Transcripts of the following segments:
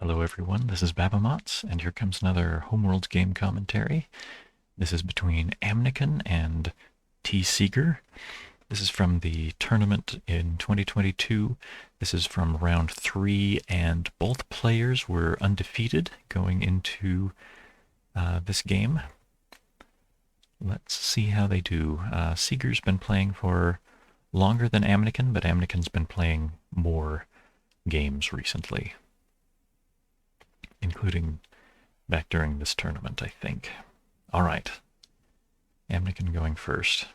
Hello everyone, this is Babamots, and here comes another Homeworlds game commentary. This is between Amykon and tseiger. This is from the tournament in 2022. This is from round 3, and both players were undefeated going into this game. Let's see how they do. tseiger's been playing for longer than Amykon, but Amykon's been playing more games recently, including back during this tournament, I think. All right. Amykon going first.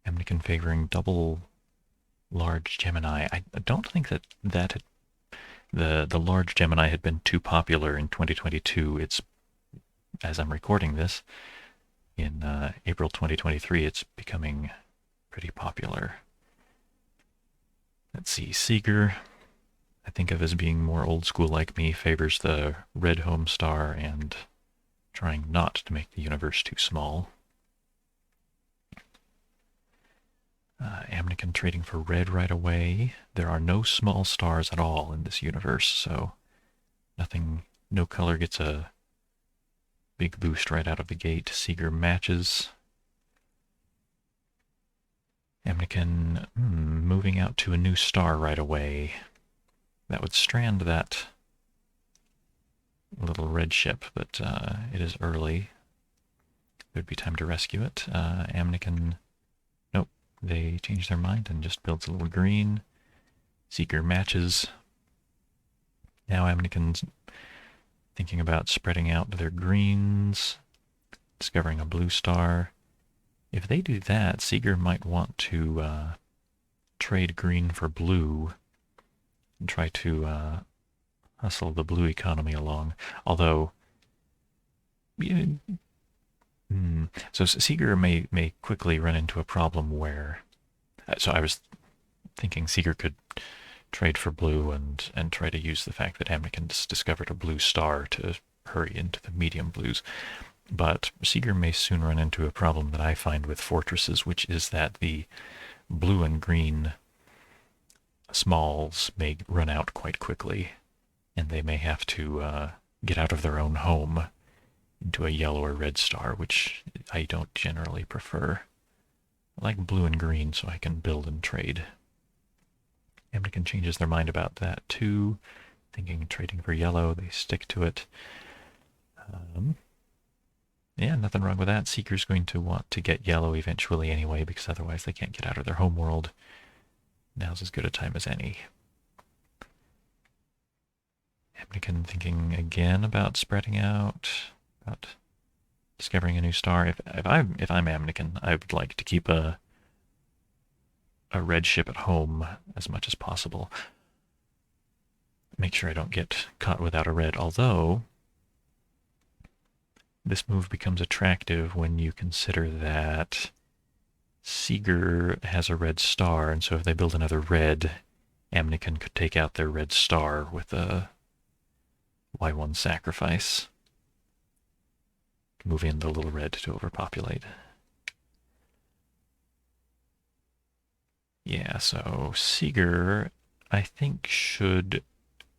Amykon favoring double large Gemini. I don't think that the large Gemini had been too popular in 2022. It's, as I'm recording this, in April 2023, it's becoming pretty popular. Let's see, tseiger, I think of as being more old school like me, favors the red home star and trying not to make the universe too small. Amykon trading for red right away. There are no small stars at all in this universe, so no color gets a big boost right out of the gate. tseiger matches. Amykon moving out to a new star right away. That would strand that little red ship, but it is early. There'd be time to rescue it. Amykon, nope, they change their mind and just builds a little green. tseiger matches. Now Amykon's thinking about spreading out their greens, discovering a blue star. If they do that, tseiger might want to trade green for blue and try to hustle the blue economy along. Although, so tseiger may quickly run into a problem where, so I was thinking tseiger could trade for blue and try to use the fact that Amykon discovered a blue star to hurry into the medium blues. But tseiger may soon run into a problem that I find with fortresses, which is that the blue and green smalls may run out quite quickly, and they may have to get out of their own home into a yellow or red star, which I don't generally prefer. I like blue and green so I can build and trade. Amykon changes their mind about that too, thinking trading for yellow, they stick to it. Yeah, nothing wrong with that. tseiger's going to want to get yellow eventually anyway, because otherwise they can't get out of their homeworld. Now's as good a time as any. Amykon thinking again about spreading out, about discovering a new star. If I'm Amykon, I would like to keep a red ship at home as much as possible. Make sure I don't get caught without a red, although this move becomes attractive when you consider that tseiger has a red star, and so if they build another red, Amykon could take out their red star with a Y1 sacrifice. Move in the little red to overpopulate. Yeah, so tseiger, I think, should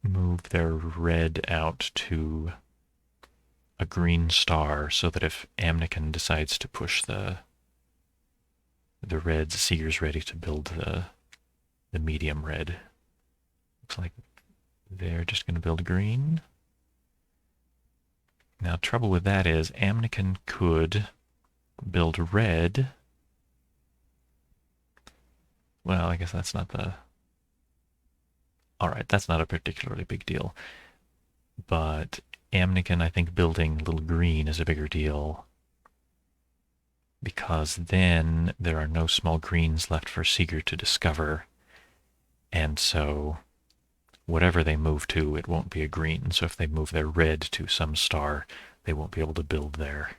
move their red out to a green star so that if Amykon decides to push the reds, tseiger's ready to build the medium red. Looks like they're just going to build green. Now, trouble with that is Amykon could build red. Well, I guess that's not the... Alright, that's not a particularly big deal. But Amykon, I think, building little green is a bigger deal, because then there are no small greens left for tseiger to discover, and so whatever they move to, it won't be a green. So if they move their red to some star, they won't be able to build there.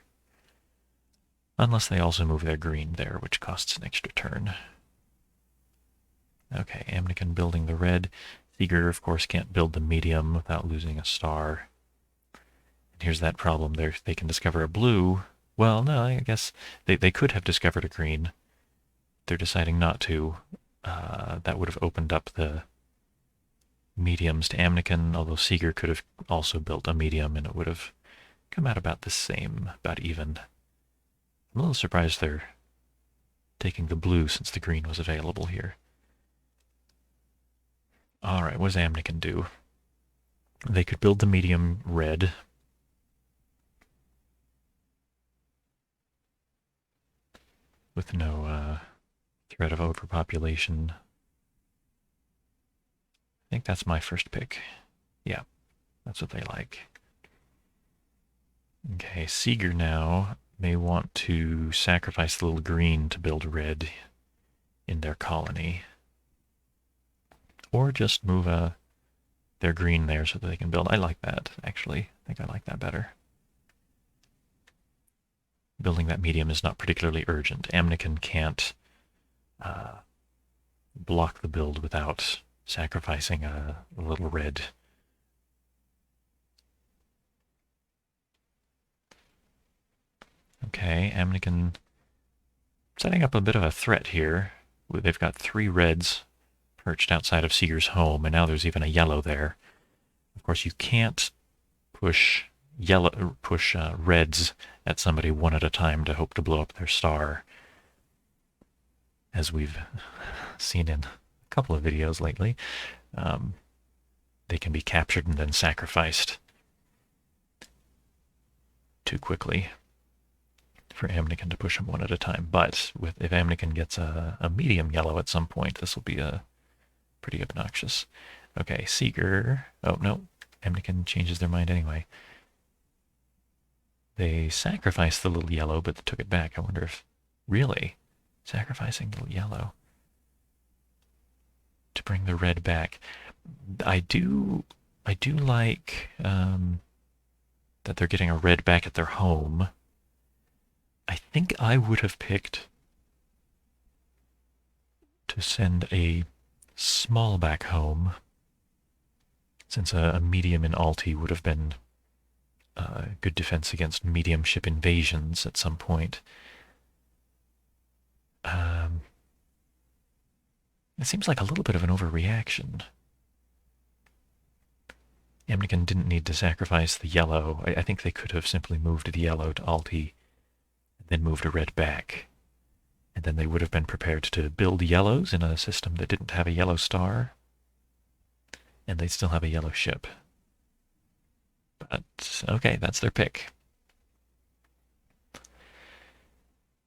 Unless they also move their green there, which costs an extra turn. Okay, Amykon building the red. tseiger, of course, can't build the medium without losing a star. And here's that problem. They can discover a blue. Well, no, I guess they could have discovered a green. They're deciding not to. That would have opened up the mediums to Amykon, although tseiger could have also built a medium and it would have come out about the same, about even. I'm a little surprised they're taking the blue since the green was available here. Alright, what does Amykon do? They could build the medium red. With no threat of overpopulation. I think that's my first pick. Yeah, that's what they like. Okay, tseiger now may want to sacrifice the little green to build red in their colony. Or just move their green there so that they can build. I like that, actually. I think I like that better. Building that medium is not particularly urgent. Amykon can't block the build without sacrificing a little red. Okay, Amykon setting up a bit of a threat here. They've got 3 reds perched outside of tseiger's home, and now there's even a yellow there. Of course, you can't push reds at somebody one at a time to hope to blow up their star, as we've seen in a couple of videos lately. They can be captured and then sacrificed too quickly for Amykon to push them one at a time. But if Amykon gets a medium yellow at some point, this will be pretty obnoxious. Okay, tseiger. Oh, no. Amykon changes their mind anyway. They sacrificed the little yellow, but they took it back. I wonder if... Really? Sacrificing the little yellow to bring the red back. I do like that they're getting a red back at their home. I think I would have picked to send a small back home, since a medium in Alti would have been good defense against medium ship invasions at some point. It seems like a little bit of an overreaction. Amykon didn't need to sacrifice the yellow. I think they could have simply moved the yellow to Alti, and then moved a red back. And then they would have been prepared to build yellows in a system that didn't have a yellow star, and they'd still have a yellow ship. But, okay, that's their pick.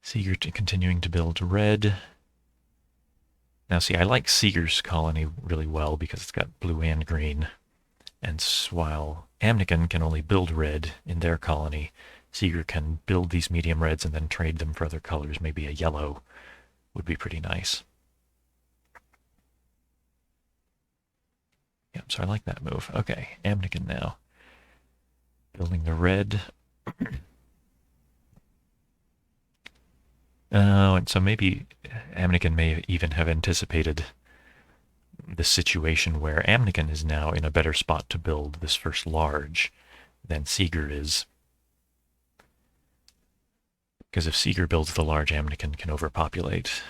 tseiger continuing to build red. Now see, I like tseiger's colony really well because it's got blue and green. And while Amykon can only build red in their colony, tseiger can build these medium reds and then trade them for other colors. Maybe a yellow would be pretty nice. Yeah, so I like that move. Okay, Amykon now. Building the red. Oh, and so maybe Amykon may even have anticipated the situation where Amykon is now in a better spot to build this first large than tseiger is. Because if tseiger builds the large, Amykon can overpopulate.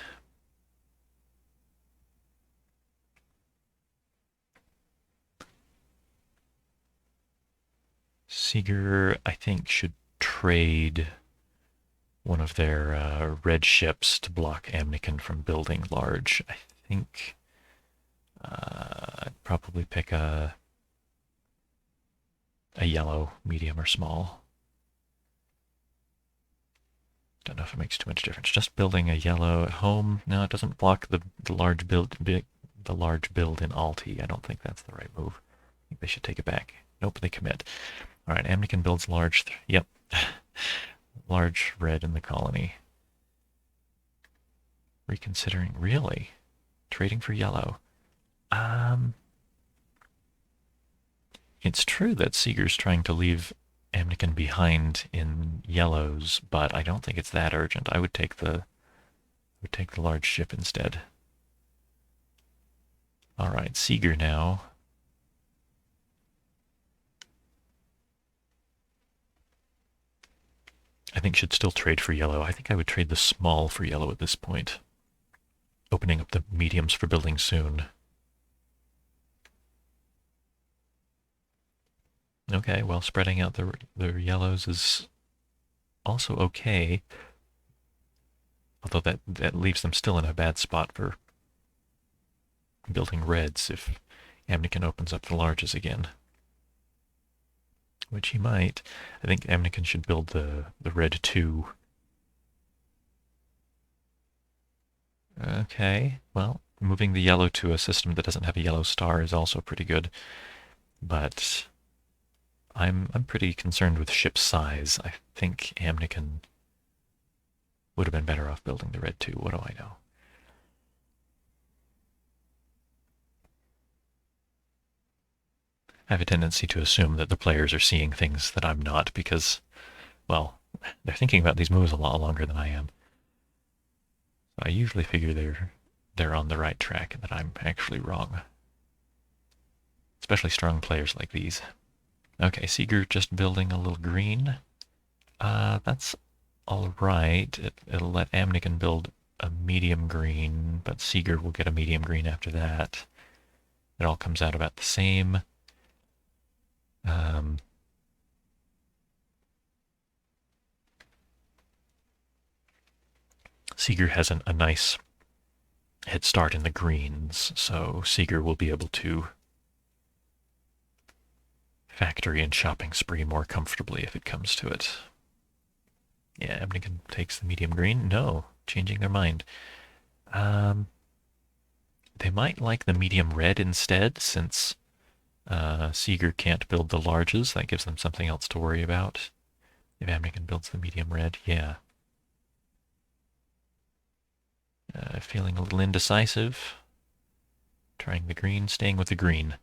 tseiger, I think, should trade one of their red ships to block Amykon from building large. I think I'd probably pick a yellow, medium, or small. Don't know if it makes too much difference. Just building a yellow at home. No, it doesn't block the large build in Alti. I don't think that's the right move. I think they should take it back. Nope, they commit. All right, Amykon builds large. Yep. Large red in the colony. Reconsidering. Really? Trading for yellow. It's true that tseiger's trying to leave Amykon behind in yellows, but I don't think it's that urgent. I would take the large ship instead. All right, tseiger now. I think should still trade for yellow. I think I would trade the small for yellow at this point. Opening up the mediums for building soon. Okay, well, spreading out the yellows is also okay, although that leaves them still in a bad spot for building reds if Amykon opens up the larges again. Which he might. I think Amykon should build the red 2. Okay, well, moving the yellow to a system that doesn't have a yellow star is also pretty good, but I'm pretty concerned with ship size. I think Amykon would have been better off building the red 2. What do I know? I have a tendency to assume that the players are seeing things that I'm not because, well, they're thinking about these moves a lot longer than I am. So I usually figure they're on the right track and that I'm actually wrong. Especially strong players like these. Okay, tseiger just building a little green. That's alright. It'll let Amykon build a medium green, but tseiger will get a medium green after that. It all comes out about the same. Tseiger has a nice head start in the greens, so tseiger will be able to factory and shopping spree more comfortably if it comes to it. Yeah, Amykon takes the medium green. No, changing their mind. They might like the medium red instead, since tseiger can't build the larges. That gives them something else to worry about. If Amykon builds the medium red, yeah. Feeling a little indecisive. Trying the green, staying with the green.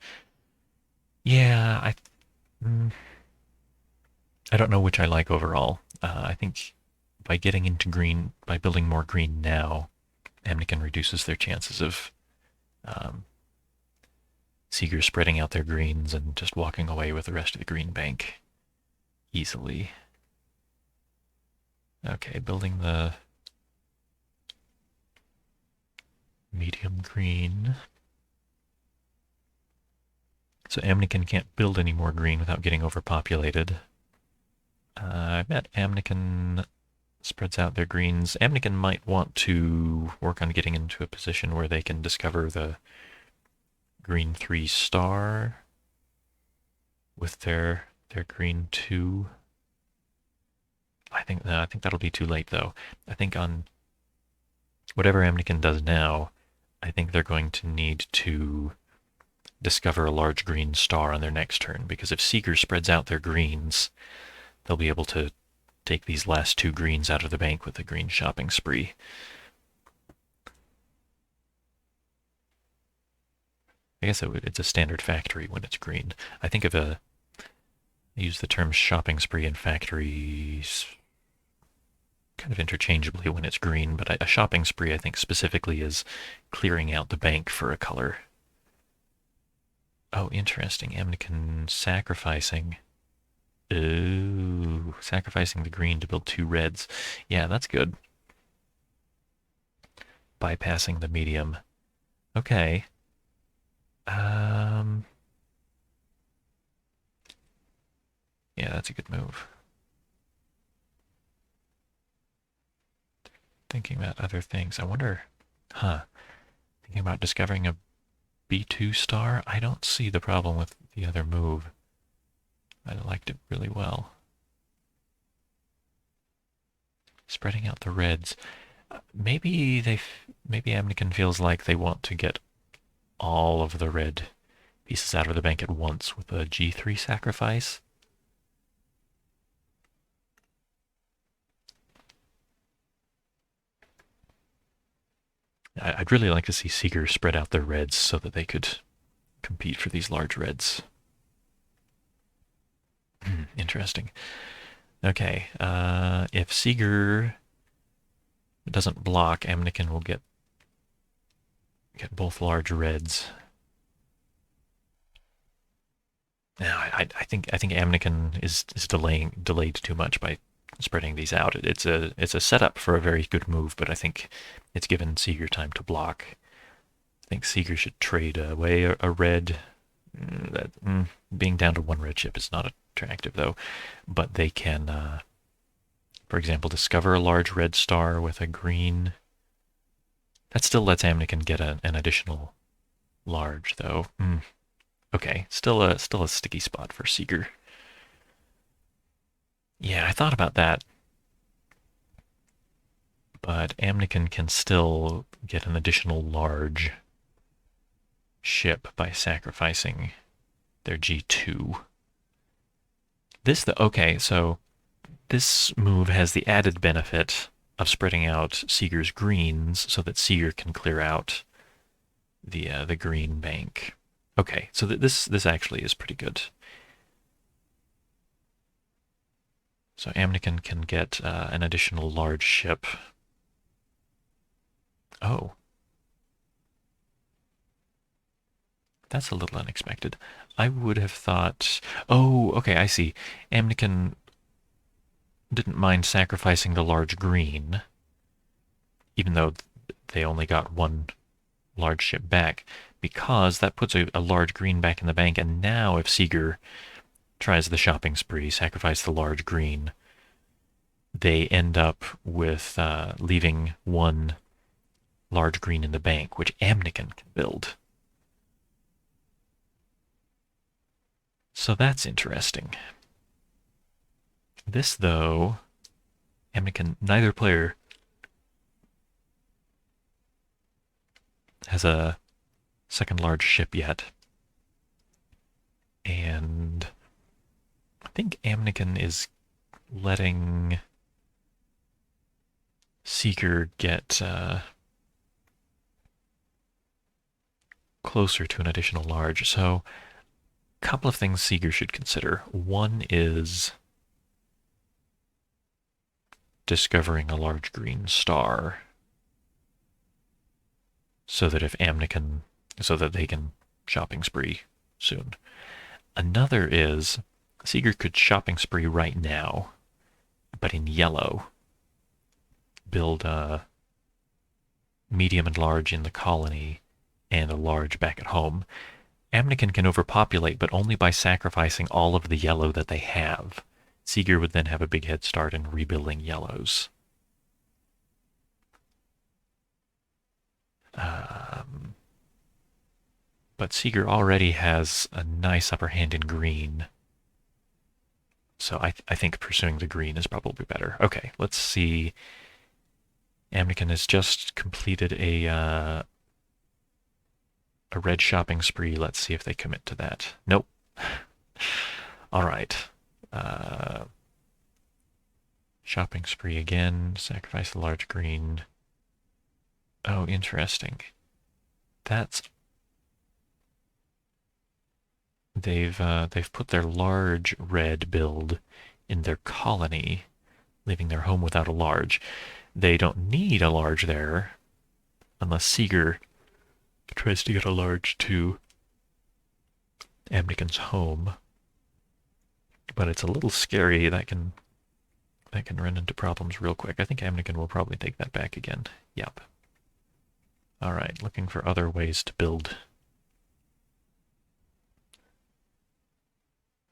Yeah, I don't know which I like overall. I think by getting into green, by building more green now, Amykon reduces their chances of tseiger spreading out their greens and just walking away with the rest of the green bank easily. Okay, building the medium green. So Amykon can't build any more green without getting overpopulated. I bet Amykon spreads out their greens. Amykon might want to work on getting into a position where they can discover the green 3 star with their green 2. I think that'll be too late though. I think on whatever Amykon does now, I think they're going to need to discover a large green star on their next turn, because if tseiger spreads out their greens, they'll be able to take these last 2 greens out of the bank with a green shopping spree. I guess it's a standard factory when it's green. I think of I use the terms shopping spree and factories kind of interchangeably when it's green, but a shopping spree I think specifically is clearing out the bank for a color. Oh, interesting. Amykon sacrificing. Ooh, sacrificing the green to build 2 reds. Yeah, that's good. Bypassing the medium. Okay. Yeah, that's a good move. Thinking about other things. I wonder, thinking about discovering a B2 star. I don't see the problem with the other move. I liked it really well. Spreading out the reds. Maybe Amykon feels like they want to get all of the red pieces out of the bank at once with a G3 sacrifice. I'd really like to see tseiger spread out their reds so that they could compete for these large reds. Interesting. Okay, if tseiger doesn't block, Amykon will get both large reds. Now, I think Amykon is delayed too much by spreading these out. It's a setup for a very good move, but I think it's given tseiger time to block. I think tseiger should trade away a red Being down to one red ship is not attractive, though. But they can, for example, discover a large red star with a green. That still lets Amykon get an additional large, though. Okay, still a sticky spot for tseiger. Yeah, I thought about that, but Amykon can still get an additional large ship by sacrificing their G2. Okay, so this move has the added benefit of spreading out tseiger's greens so that tseiger can clear out the green bank. Okay, so this actually is pretty good. So Amykon can get an additional large ship. Oh. That's a little unexpected. I would have thought... Oh, okay, I see. Amykon didn't mind sacrificing the large green, even though they only got one large ship back, because that puts a large green back in the bank, and now if tseiger tries the shopping spree, sacrifice the large green, they end up with leaving one large green in the bank, which Amykon can build. So that's interesting. This, though, Amykon, neither player has a second large ship yet. And I think Amykon is letting tseiger get closer to an additional large. So a couple of things tseiger should consider. One is discovering a large green star so that they can shopping spree soon. Another is tseiger could shopping spree right now, but in yellow, build a medium and large in the colony and a large back at home. Amykon can overpopulate, but only by sacrificing all of the yellow that they have. Tseiger would then have a big head start in rebuilding yellows. But tseiger already has a nice upper hand in green. So I think pursuing the green is probably better. Okay, let's see. Amykon has just completed a red shopping spree. Let's see if they commit to that. Nope. All right. Shopping spree again. Sacrifice the large green. Oh, interesting. They've put their large red build in their colony, leaving their home without a large. They don't need a large there, unless tseiger tries to get a large to Amykon's home. But it's a little scary. That can run into problems real quick. I think Amykon will probably take that back again. Yep. All right, looking for other ways to build.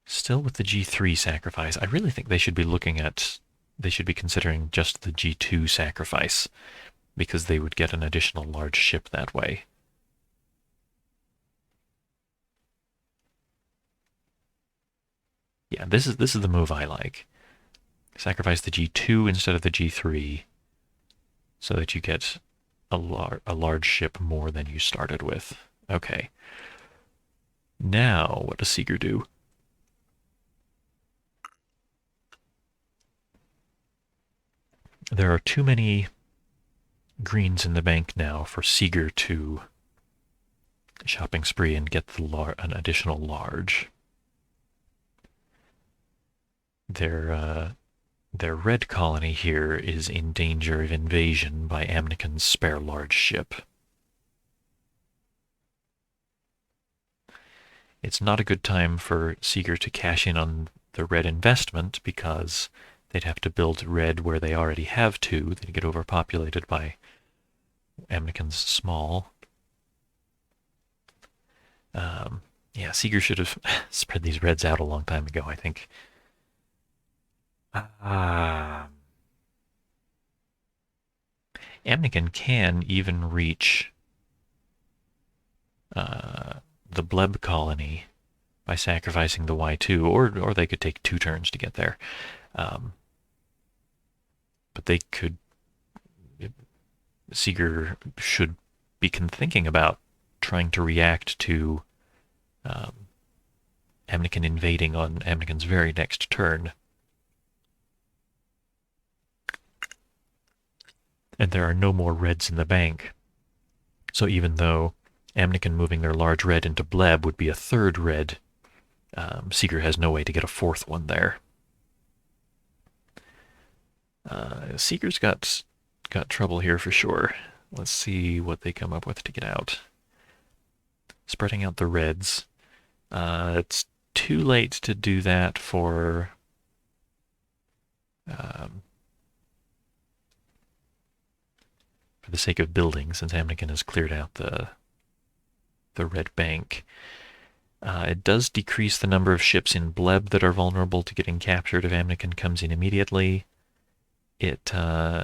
Still with the G3 sacrifice, I really think they should be considering just the G2 sacrifice, because they would get an additional large ship that way. Yeah, this is the move I like. Sacrifice the G2 instead of the G3, so that you get a large ship more than you started with. Okay. Now, what does tseiger do? There are too many greens in the bank now for tseiger to shopping spree and get an additional large. Their red colony here is in danger of invasion by Amykon's spare large ship. It's not a good time for tseiger to cash in on the red investment, because they'd have to build red where they already have two. They'd get overpopulated by Amykon's small. Yeah, Seeger should have spread these reds out a long time ago, I think. Amykon can even reach the Bleb colony by sacrificing the Y2, or they could take 2 turns to get there. But they could. Seeger should be thinking about trying to react to Amykon invading on Amykon's very next turn. And there are no more reds in the bank. So even though Amykon moving their large red into Bleb would be a 3rd red, Seeger has no way to get a 4th one there. Seeger's got trouble here for sure. Let's see what they come up with to get out. Spreading out the reds. It's too late to do that for the sake of building, since Amykon has cleared out the red bank. It does decrease the number of ships in Bleb that are vulnerable to getting captured if Amykon comes in immediately. It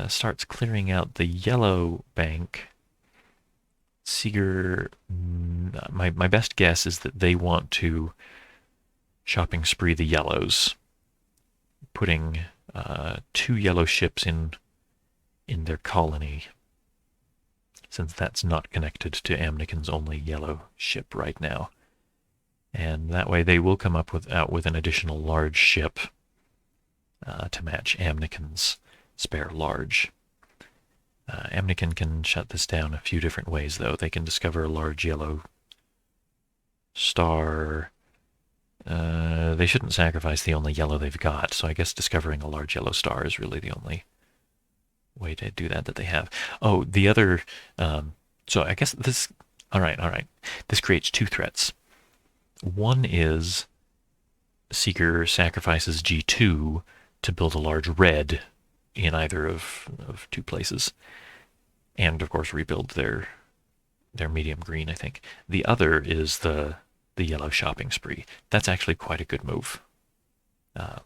starts clearing out the yellow bank. Seeger, my best guess is that they want to shopping spree the yellows, putting 2 yellow ships in their colony, since that's not connected to Amykon's only yellow ship right now. And that way they will come up with an additional large ship to match Amykon's spare large. Amykon can shut this down a few different ways, though. They can discover a large yellow star. They shouldn't sacrifice the only yellow they've got, so I guess discovering a large yellow star is really the only way to do that they have. Oh, the other... so I guess this... All right. This creates 2 threats. One is Seeger sacrifices G2 to build a large red in either of 2 places, and of course rebuild their medium green, I think. The other is the yellow shopping spree. That's actually quite a good move. I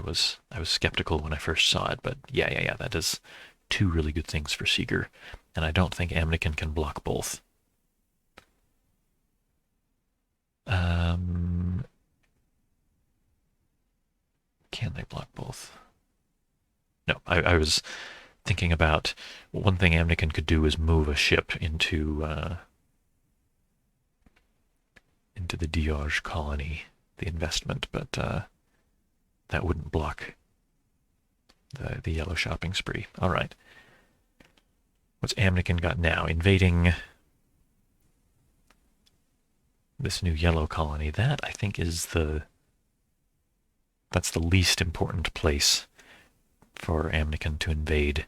was skeptical when I first saw it, but yeah, that is 2 really good things for Seeger, and I don't think Amykon can block both. Can they block both? No, I was thinking about one thing Amykon could do is move a ship into the Diage colony, the investment, but that wouldn't block the yellow shopping spree. All right. What's Amykon got now? Invading this new yellow colony. That, I think, is that's the least important place for Amykon to invade.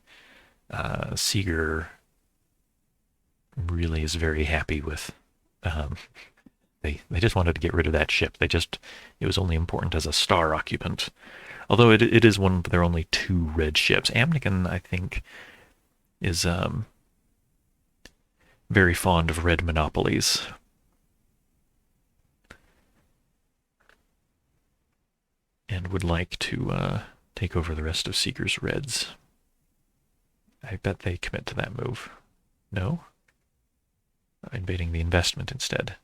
Seeger really is very happy with... They just wanted to get rid of that ship. It was only important as a star occupant. Although it is one of their only 2 red ships. Amykon, I think, is very fond of red monopolies. And would like to take over the rest of Seeger's reds. I bet they commit to that move. No? Invading the investment instead.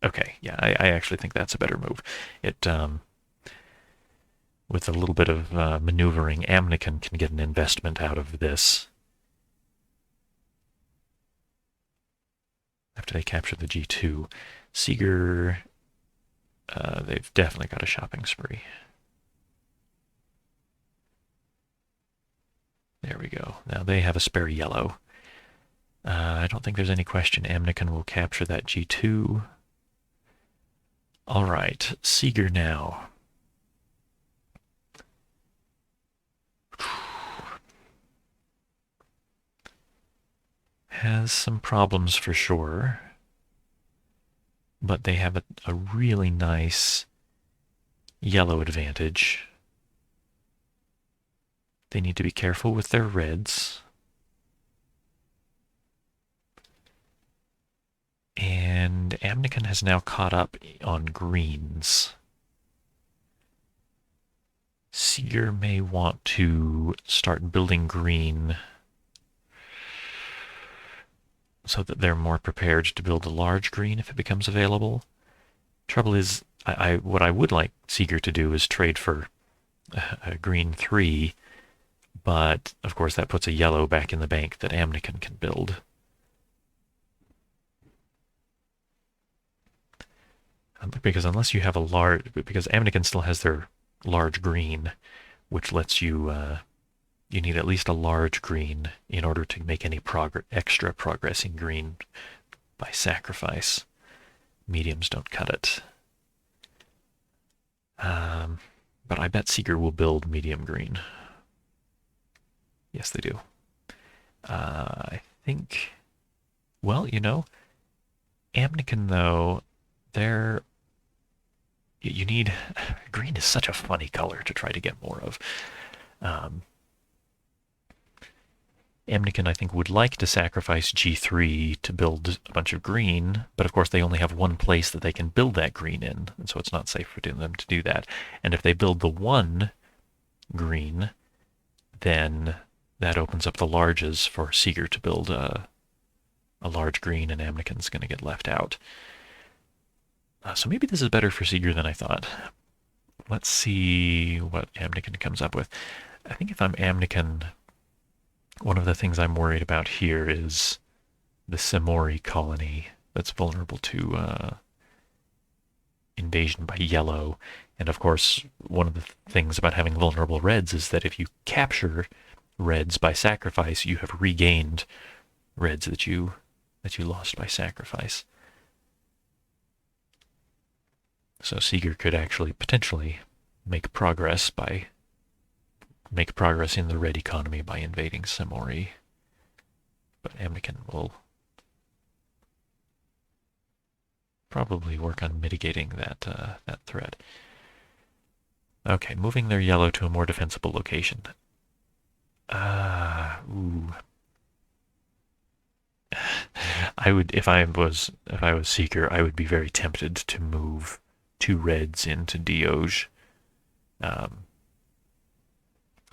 Okay, yeah, I actually think that's a better move. It, with a little bit of maneuvering, Amykon can get an investment out of this. After they capture the G2. Seeger, they've definitely got a shopping spree. There we go. Now they have a spare yellow. I don't think there's any question Amykon will capture that G2. All right, Seeger now. Has some problems for sure, but they have a really nice yellow advantage. They need to be careful with their reds. And Amykon has now caught up on greens. Seeger may want to start building green so that they're more prepared to build a large green if it becomes available. Trouble is, what I would like Seeger to do is trade for a green 3, but of course that puts a yellow back in the bank that Amykon can build. Because unless you have a large, because Amykon still has their large green, which lets you, you need at least a large green in order to make any extra progress in green by sacrifice. Mediums don't cut it. But I bet Seeger will build medium green. Yes, they do. I think, well, Amykon, though, you need, green is such a funny color to try to get more of. Amykon, I think, would like to sacrifice G3 to build a bunch of green, but of course they only have one place that they can build that green in, and so it's not safe for them to do that. And if they build the 1 green, then that opens up the larges for Seeger to build a large green, and Amykon's going to get left out. So maybe this is better for Seeger than I thought. Let's see what Amykon comes up with. I think if I'm Amykon, one of the things I'm worried about here is the Samori colony that's vulnerable to invasion by yellow. And of course, one of the things about having vulnerable reds is that if you capture reds by sacrifice, you have regained reds that you lost by sacrifice. So Seeger could actually potentially make progress in the red economy by invading Samori. But Amykon will probably work on mitigating that threat. Okay, moving their yellow to a more defensible location. Ooh. I would, if I was Seeker, I would be very tempted to move 2 reds into Dioge,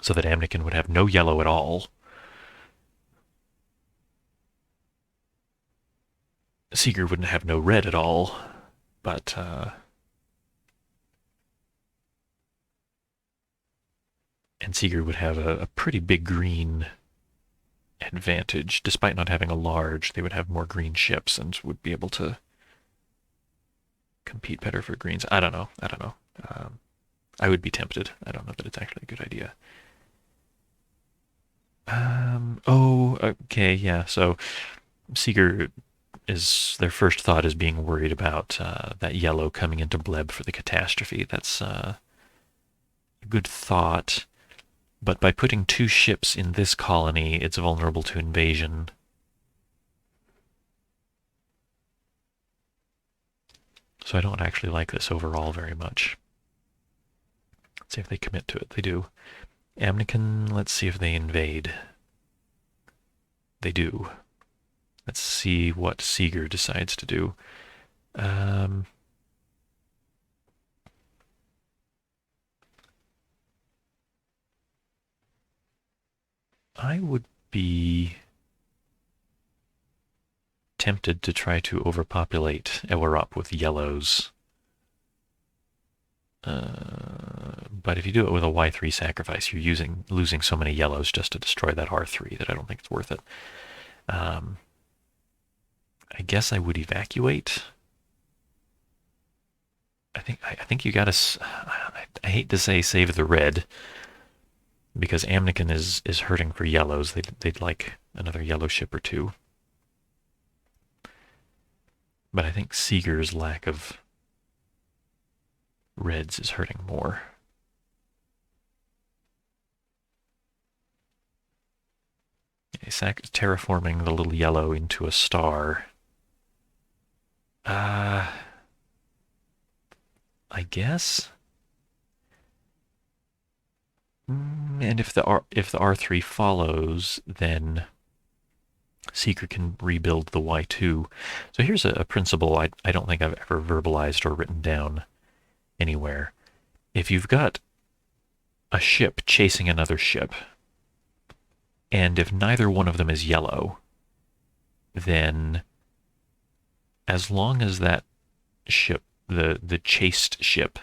so that Amykon would have no yellow at all. Seeger wouldn't have no red at all, but and Seeger would have a pretty big green advantage. Despite not having a large, they would have more green ships and would be able to compete better for greens. I don't know. I would be tempted. I don't know that it's actually a good idea. Oh, okay, yeah. So Seeger their first thought is being worried about that yellow coming into Bleb for the catastrophe. That's a good thought. But by putting 2 ships in this colony, it's vulnerable to invasion. So I don't actually like this overall very much. Let's see if they commit to it. They do. Amykon, let's see if they invade. They do. Let's see what Seeger decides to do. I would be tempted to try to overpopulate Ewerop with yellows. But if you do it with a Y3 sacrifice, you're losing so many yellows just to destroy that R3 that I don't think it's worth it. I guess I would evacuate. I think you gotta. I hate to say save the red, because Amykon is hurting for yellows. They'd like another yellow ship or 2. But I think Seeger's lack of reds is hurting more. Terraforming the little yellow into a star. I guess. And if the R3 follows, then Seeker can rebuild the Y2. So here's a principle I don't think I've ever verbalized or written down anywhere. If you've got a ship chasing another ship, and if neither one of them is yellow, then as long as that ship, the chased ship,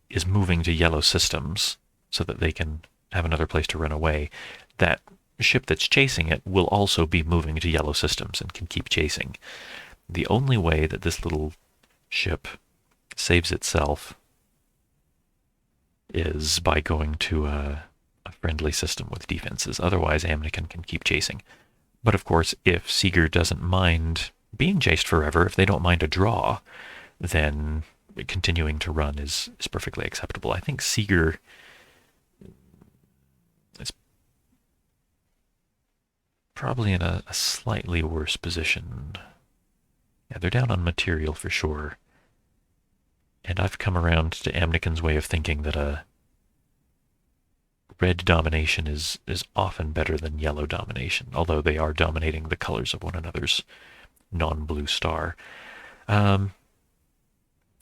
is moving to yellow systems so that they can have another place to run away, that ship that's chasing it will also be moving to yellow systems and can keep chasing. The only way that this little ship saves itself is by going to a friendly system with defenses. Otherwise, Amykon can keep chasing. But of course, if tseiger doesn't mind being chased forever, if they don't mind a draw, then continuing to run is perfectly acceptable. I think tseiger is probably in a slightly worse position. Yeah, they're down on material for sure. And I've come around to Amykon's way of thinking that a red domination is often better than yellow domination, although they are dominating the colors of one another's non-blue star.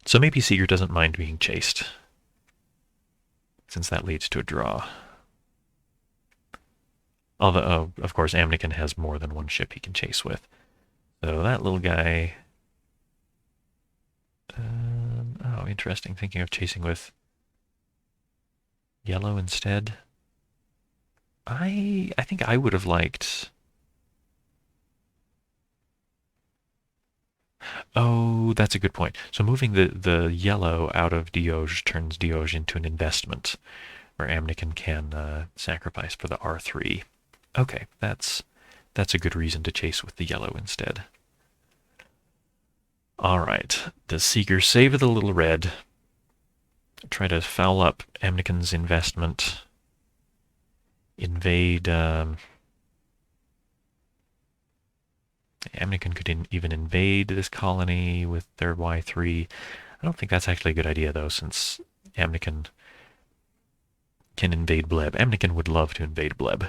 So maybe tseiger doesn't mind being chased, since that leads to a draw. Although, of course, Amykon has more than one ship he can chase with. So that little guy... oh, interesting. Thinking of chasing with yellow instead. I think I would have liked... Oh, that's a good point. So moving the yellow out of Dioj turns Dioj into an investment, where Amykon can sacrifice for the R3. Okay, that's a good reason to chase with the yellow instead. All right, does tseiger save the little red? Try to foul up Amykon's investment. Invade... Amykon could even invade this colony with their Y3. I don't think that's actually a good idea, though, since Amykon can invade Bleb. Amykon would love to invade Bleb.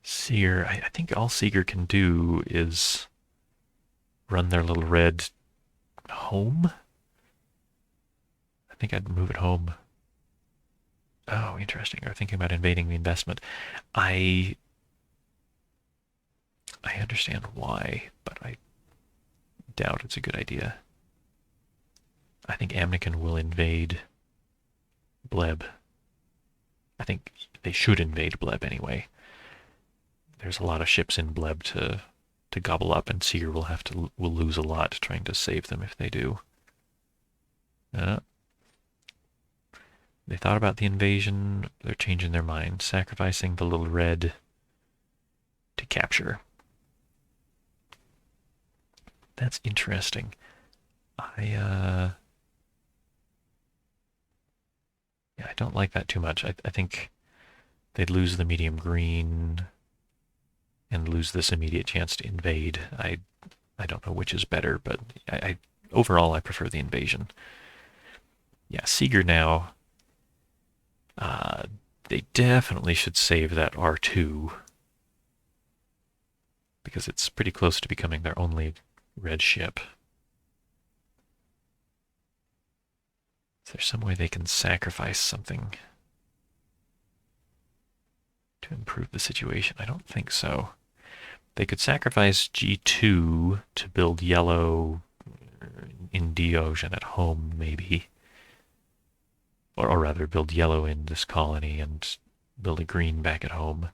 Seer, I think all tseiger can do is run their little red home. I think I'd move it home. Oh, interesting. Or thinking about invading the investment. I understand why, but I doubt it's a good idea. I think Amykon will invade Bleb. I think they should invade Bleb anyway. There's a lot of ships in Bleb to gobble up, and tseiger will lose a lot trying to save them if they do. They thought about the invasion. They're changing their mind, sacrificing the little red to capture. That's interesting. Yeah, I don't like that too much. I think they'd lose the medium green and lose this immediate chance to invade. I don't know which is better, but overall I prefer the invasion. Yeah, tseiger now. They definitely should save that R2 because it's pretty close to becoming their only red ship. Is there some way they can sacrifice something to improve the situation? I don't think so. They could sacrifice G2 to build yellow in Dioj and at home, maybe. Or rather, build yellow in this colony and build a green back at home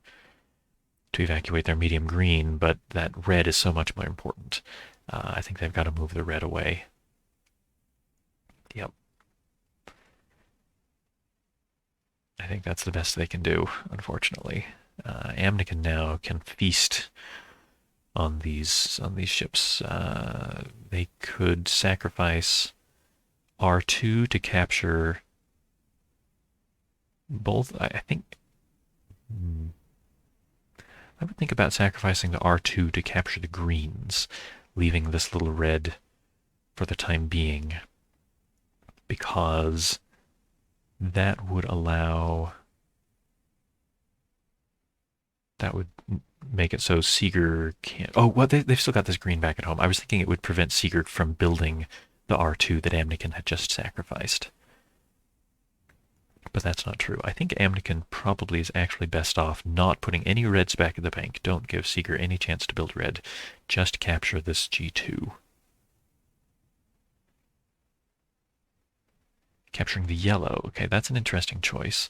to evacuate their medium green, but that red is so much more important. I think they've got to move the red away. Yep. I think that's the best they can do, unfortunately. Amykon now can feast on these ships. They could sacrifice R2 to capture both. I think I would think about sacrificing the R2 to capture the greens, leaving this little red for the time being, because that would allow... That would make it so tseiger can't... Oh, well, they've still got this green back at home. I was thinking it would prevent tseiger from building the R2 that Amykon had just sacrificed. But that's not true. I think Amykon probably is actually best off not putting any reds back in the bank. Don't give tseiger any chance to build red. Just capture this G2. Capturing the yellow. Okay, that's an interesting choice.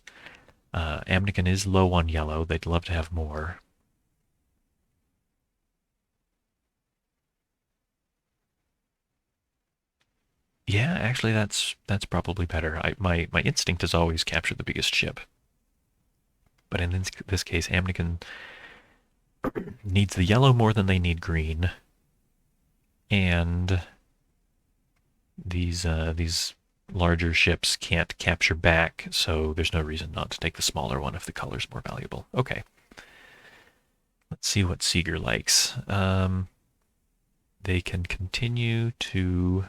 Amykon is low on yellow. They'd love to have more. Yeah, actually, that's probably better. My instinct is always capture the biggest ship. But in this case, Amykon needs the yellow more than they need green. And these larger ships can't capture back, so there's no reason not to take the smaller one if the color's more valuable. Okay. Let's see what tseiger likes. They can continue to...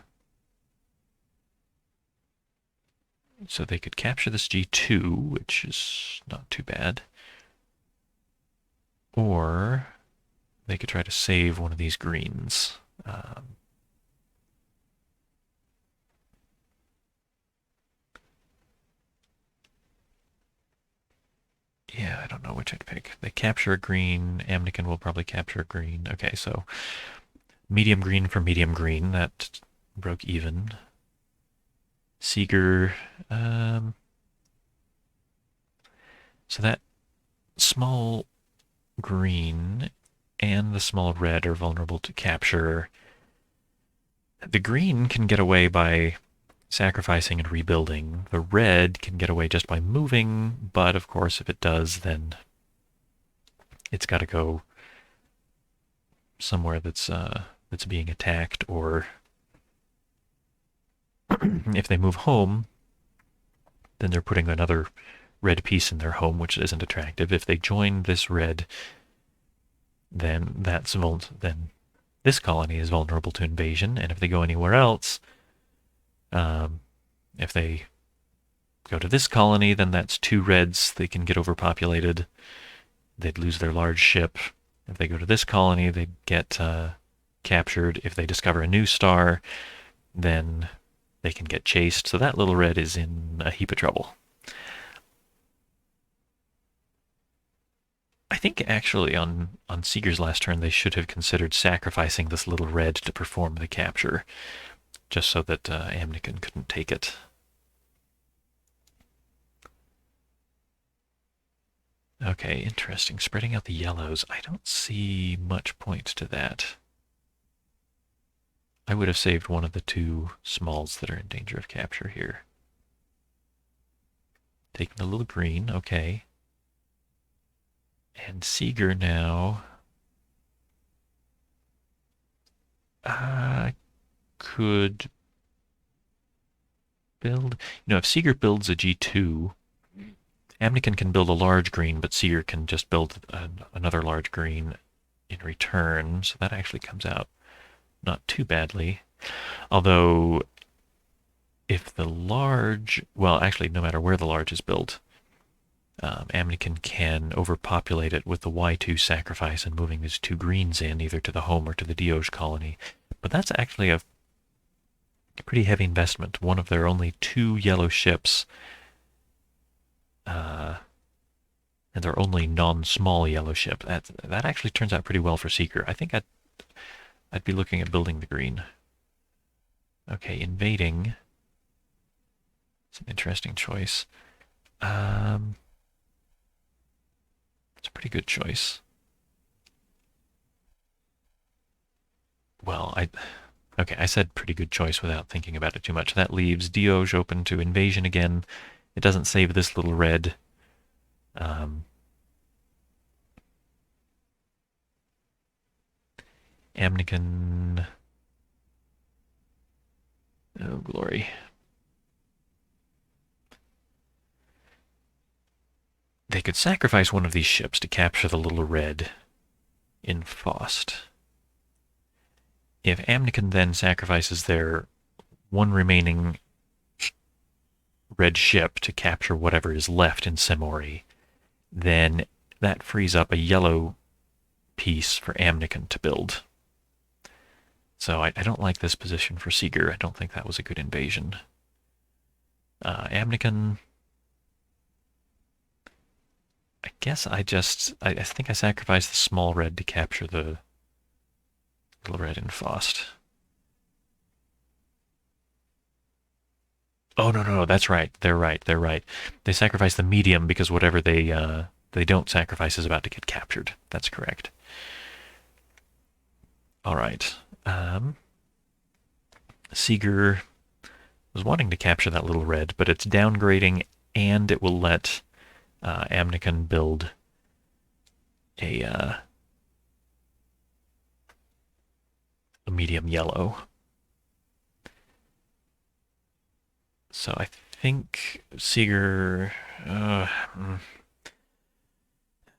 So they could capture this G2, which is not too bad. Or they could try to save one of these greens. Yeah, I don't know which I'd pick. They capture a green. Amykon will probably capture a green. Okay, so medium green for medium green. That broke even. tseiger. So that small green and the small red are vulnerable to capture. The green can get away by sacrificing and rebuilding. The red can get away just by moving, but of course if it does, then it's got to go somewhere that's being attacked, or if they move home, then they're putting another red piece in their home, which isn't attractive. If they join this red, then then this colony is vulnerable to invasion, and if they go anywhere else, if they go to this colony, then that's two reds. They can get overpopulated. They'd lose their large ship. If they go to this colony, they'd get captured. If they discover a new star, then they can get chased. So that little red is in a heap of trouble. I think actually on tseiger's last turn, they should have considered sacrificing this little red to perform the capture, just so that Amykon couldn't take it. Okay, interesting. Spreading out the yellows. I don't see much point to that. I would have saved one of the two smalls that are in danger of capture here. Taking the little green, okay. And tseiger now could build... if tseiger builds a G2, Amykon can build a large green, but tseiger can just build another large green in return, so that actually comes out not too badly. Although, if the large... Well, actually, no matter where the large is built, Amykon can overpopulate it with the Y2 sacrifice and moving these two greens in, either to the home or to the Dioj colony. But that's actually a pretty heavy investment. One of their only two yellow ships, and their only non-small yellow ship. That actually turns out pretty well for tseiger. I think I'd be looking at building the green. Okay, invading. It's an interesting choice. It's a pretty good choice. Well, I said pretty good choice without thinking about it too much. That leaves Dioj open to invasion again. It doesn't save this little red. Amykon... Oh, glory. They could sacrifice one of these ships to capture the little red in Faust. If Amykon then sacrifices their one remaining red ship to capture whatever is left in Samori, then that frees up a yellow piece for Amykon to build. So I don't like this position for tseiger. I don't think that was a good invasion. Amykon, I guess I think I sacrificed the small red to capture the little red in Faust. Oh, no, that's right. They're right. They sacrifice the medium because whatever they don't sacrifice is about to get captured. That's correct. All right. tseiger was wanting to capture that little red, but it's downgrading, and it will let Amykon build a medium yellow. So I think tseiger,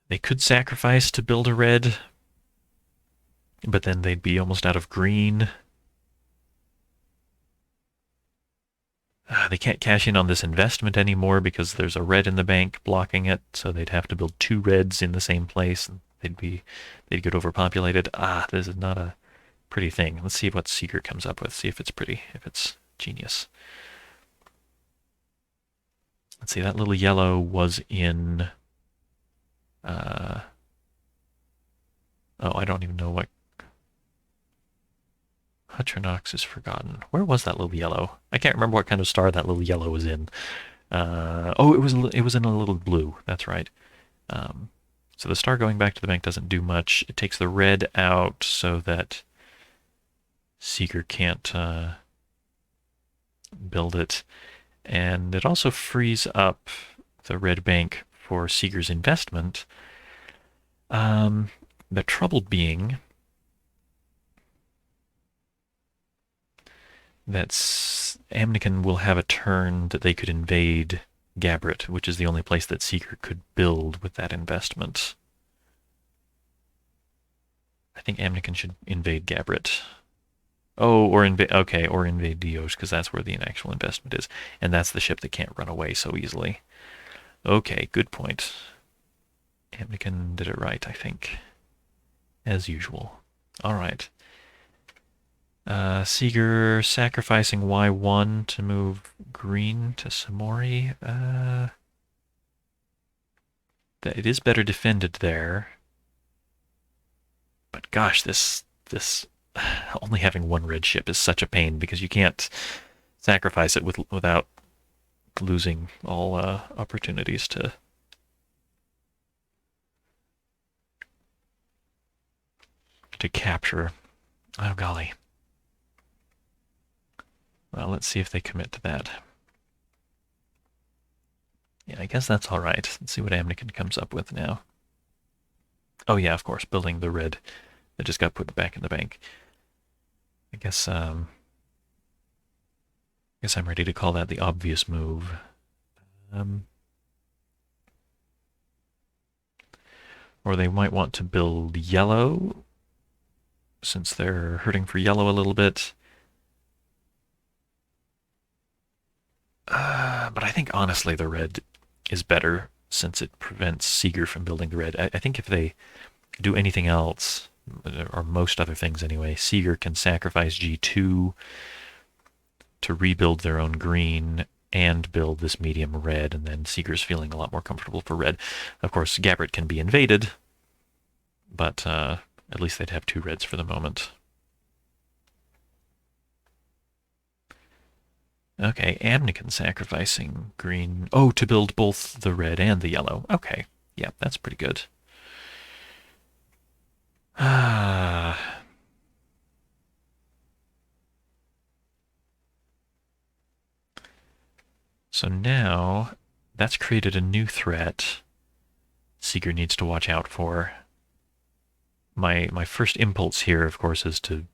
they could sacrifice to build a red, but then they'd be almost out of green. They can't cash in on this investment anymore because there's a red in the bank blocking it, so they'd have to build 2 reds in the same place, and they'd get overpopulated. This is not a pretty thing. Let's see what tseiger comes up with. See if it's pretty, if it's genius. Let's see, that little yellow was in... I don't even know what... Hutronox is forgotten. Where was that little yellow? I can't remember what kind of star that little yellow was in. It was in a little blue. That's right. So the star going back to the bank doesn't do much. It takes the red out so that tseiger can't build it. And it also frees up the red bank for tseiger's investment. The trouble being that Amykon will have a turn that they could invade Gabrit, which is the only place that tseiger could build with that investment. I think Amykon should invade Gabrit. Or invade Dios, because that's where the actual investment is. And that's the ship that can't run away so easily. Okay, good point. Amykon did it right, I think. As usual. Alright. tseiger sacrificing Y1 to move green to Samori. It is better defended there. But gosh, this only having 1 red ship is such a pain because you can't sacrifice it without losing all opportunities to capture. Oh golly. Well, let's see if they commit to that. Yeah, I guess that's all right. Let's see what Amykon comes up with now. Oh yeah, of course, building the red that just got put back in the bank. I guess I'm ready to call that the obvious move. Or they might want to build yellow, since they're hurting for yellow a little bit. But I think honestly the red is better since it prevents tseiger from building the red. I think if they do anything else, or most other things anyway, tseiger can sacrifice G2 to rebuild their own green and build this medium red, and then tseiger's feeling a lot more comfortable for red. Of course, Gabrit can be invaded, but at least they'd have 2 reds for the moment. Okay, Amykon sacrificing green. Oh, to build both the red and the yellow. Okay, yeah, that's pretty good. So now that's created a new threat tseiger needs to watch out for. My first impulse here, of course, is to...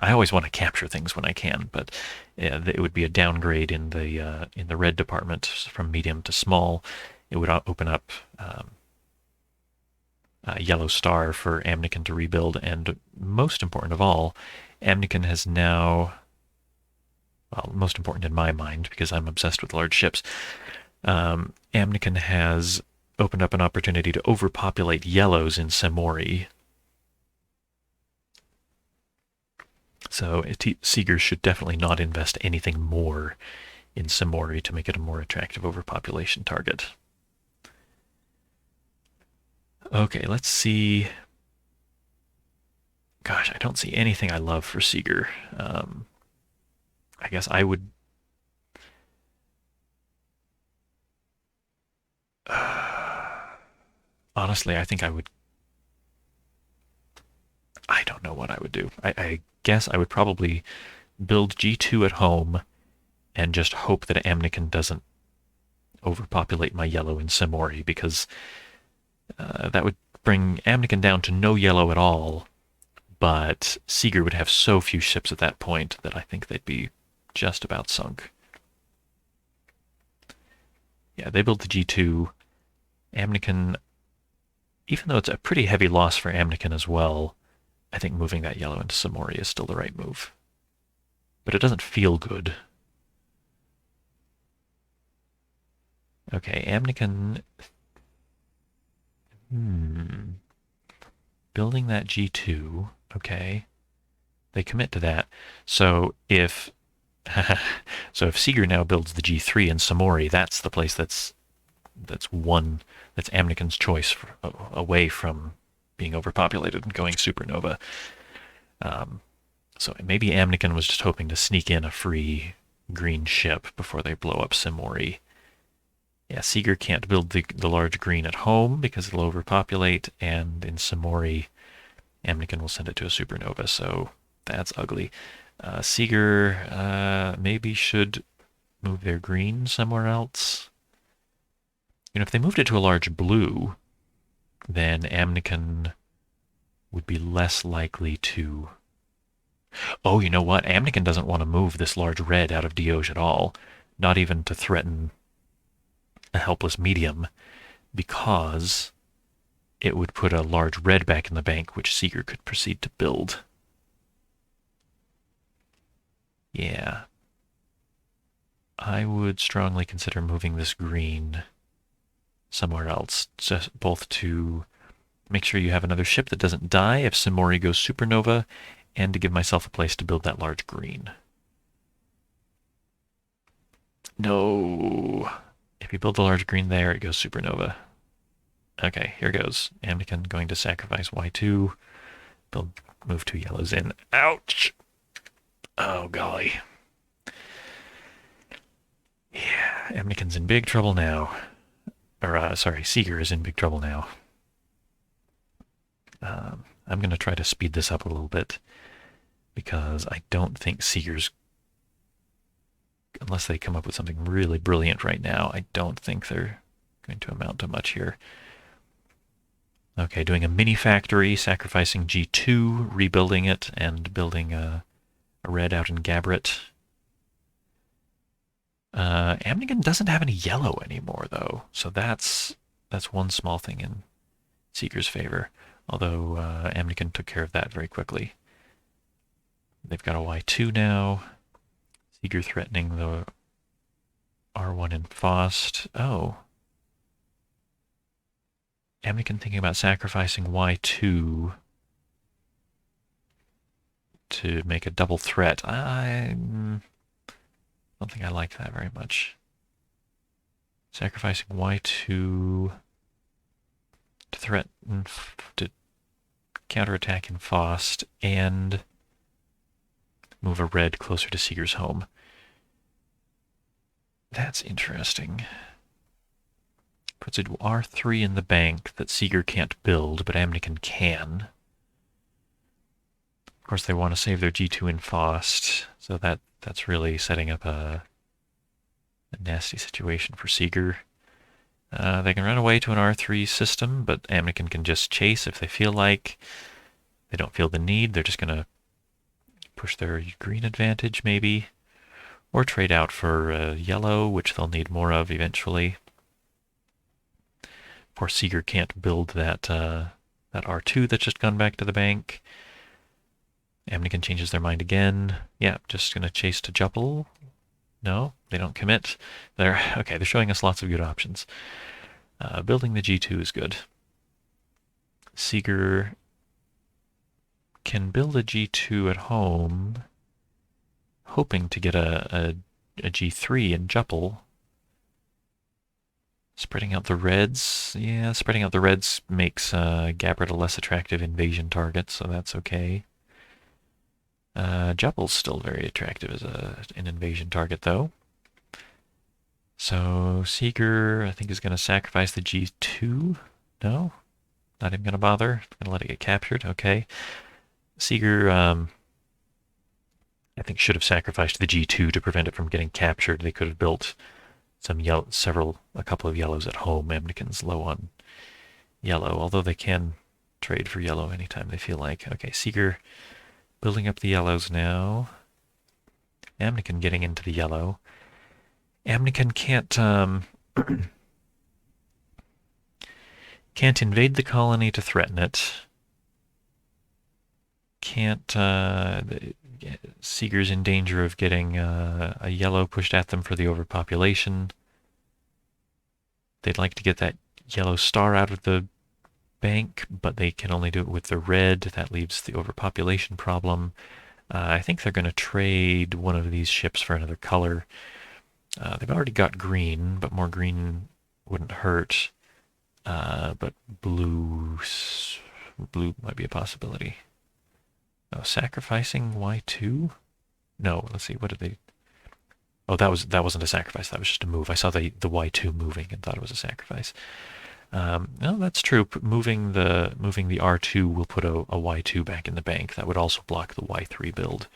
I always want to capture things when I can, but it would be a downgrade in the red department from medium to small. It would open up a yellow star for Amykon to rebuild, and most important of all, Amykon has now... well, most important in my mind because I'm obsessed with large ships. Amykon has opened up an opportunity to overpopulate yellows in Samori. So tseiger should definitely not invest anything more in Samori to make it a more attractive overpopulation target. Okay, let's see. Gosh, I don't see anything I love for tseiger. I guess I would... honestly, I think I would... I don't know what I would do. I guess I would probably build G2 at home and just hope that Amykon doesn't overpopulate my yellow in Samori, because that would bring Amykon down to no yellow at all, but tseiger would have so few ships at that point that I think they'd be just about sunk. Yeah, they build the G2. Amykon, even though it's a pretty heavy loss for Amykon as well, I think moving that yellow into Samori is still the right move. But it doesn't feel good. Okay, Amykon... Building that G2, okay. They commit to that. So if tseiger now builds the G3 in Samori, that's the place that's Amykon's choice away from being overpopulated and going supernova. So maybe Amykon was just hoping to sneak in a free green ship before they blow up Samori. Yeah, tseiger can't build the large green at home because it'll overpopulate, and in Samori, Amykon will send it to a supernova, so that's ugly. Tseiger maybe should move their green somewhere else. You know, if they moved it to a large blue, then Amykon would be less likely to... Oh, you know what? Amykon doesn't want to move this large red out of Dioj at all, not even to threaten a helpless medium, because it would put a large red back in the bank, which tseiger could proceed to build. Yeah. I would strongly consider moving this green somewhere else, just both to make sure you have another ship that doesn't die if Samori goes supernova, and to give myself a place to build that large green. No. If you build the large green there, it goes supernova. Okay, here goes. Amykon going to sacrifice Y2. Move 2 yellows in. Ouch! Oh, golly. Yeah, Amykon's in big trouble now. Or, sorry, tseiger is in big trouble now. I'm going to try to speed this up a little bit, because I don't think tseiger's... unless they come up with something really brilliant right now, I don't think they're going to amount to much here. Okay, doing a mini factory, sacrificing G2, rebuilding it, and building a red out in Gabrit. Amykon doesn't have any yellow anymore, though, so that's one small thing in tseiger's favor, although Amykon took care of that very quickly. They've got a Y2 now. Tseiger threatening the R1 in Faust. Oh. Amykon thinking about sacrificing Y2 to make a double threat. I don't think I like that very much. Sacrificing Y2 to threaten, to counterattack in Faust, and move a red closer to tseiger's home. That's interesting. Puts a R3 in the bank that tseiger can't build, but Amykon can. Of course, they want to save their G2 in Faust, so that's really setting up a nasty situation for tseiger. They can run away to an R3 system, but Amykon can just chase if they feel like. They don't feel the need. They're just going to push their green advantage, maybe, or trade out for yellow, which they'll need more of eventually. Of course, tseiger can't build that R2 that's just gone back to the bank. Amykon changes their mind again. Yeah, just going to chase to Juppel. No, they don't commit. They're showing us lots of good options. Building the G2 is good. Tseiger can build a G2 at home, hoping to get a G3 in Juppel. Spreading out the reds. Yeah, spreading out the reds makes Gabbard a less attractive invasion target, so that's okay. Juppel's still very attractive as an invasion target, though. So Tseiger, I think, is going to sacrifice the G2. No? Not even going to bother. Going to let it get captured. Okay. Tseiger, I think, should have sacrificed the G2 to prevent it from getting captured. They could have built a couple of yellows at home. Amykon's low on yellow, although they can trade for yellow anytime they feel like. Okay, Tseiger building up the yellows now. Amykon getting into the yellow. Amykon can't invade the colony to threaten it. Tseiger's in danger of getting a yellow pushed at them for the overpopulation. They'd like to get that yellow star out of the bank, but they can only do it with the red. That leaves the overpopulation problem. I think they're going to trade one of these ships for another color. They've already got green, but more green wouldn't hurt. But blue might be a possibility. Oh, sacrificing Y2? No, let's see, what did they... Oh, that wasn't a sacrifice, that was just a move. I saw the Y2 moving and thought it was a sacrifice. No, that's true. Moving the R2 will put a Y2 back in the bank. That would also block the Y3 build.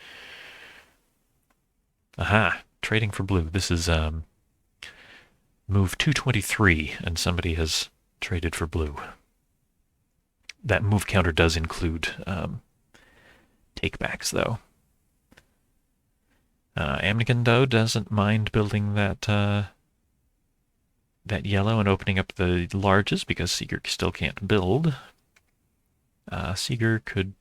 Aha! Trading for blue. This is move 223, and somebody has traded for blue. That move counter does include takebacks, though. Amykon, though, doesn't mind building that yellow and opening up the larges because Tseiger still can't build. Tseiger could...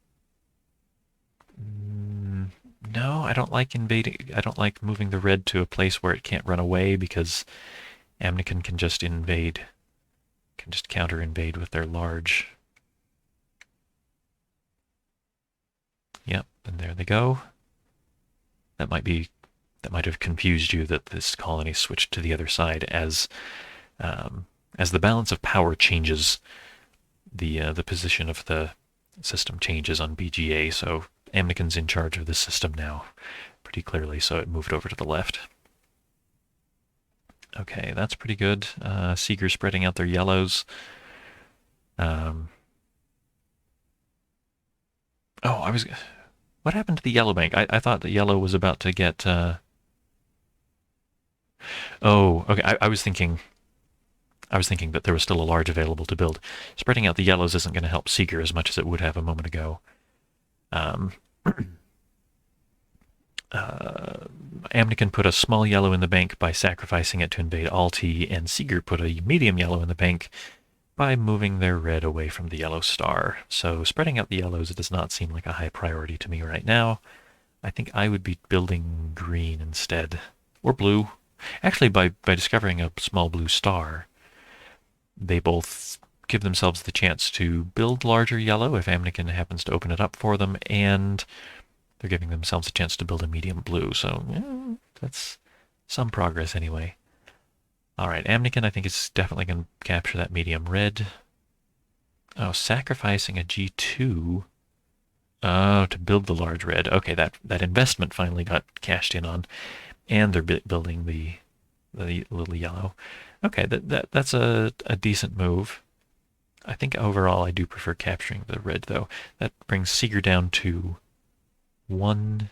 No, I don't like invading. I don't like moving the red to a place where it can't run away because Amykon can just invade, can just counter invade with their large. Yep, and there they go. That might have confused you that this colony switched to the other side as the balance of power changes, the position of the system changes on BGA. So Amykon's in charge of the system now, pretty clearly. So it moved over to the left. Okay, that's pretty good. Tseiger spreading out their yellows. What happened to the yellow bank? I thought the yellow was about to get... Oh, okay. I was thinking that there was still a large available to build. Spreading out the yellows isn't going to help Tseiger as much as it would have a moment ago. Amykon put a small yellow in the bank by sacrificing it to invade Alti, and Tseiger put a medium yellow in the bank by moving their red away from the yellow star. So spreading out the yellows does not seem like a high priority to me right now. I think I would be building green instead. Or blue. Actually, by discovering a small blue star, they both give themselves the chance to build larger yellow if Amykon happens to open it up for them, and they're giving themselves a chance to build a medium blue. So yeah, that's some progress anyway. All right, Amykon, I think, is definitely going to capture that medium red. Oh, sacrificing a G2. Oh, to build the large red. Okay, that investment finally got cashed in on, and they're building the little yellow. Okay, that's a decent move. I think overall I do prefer capturing the red, though. That brings Tseiger down to 1.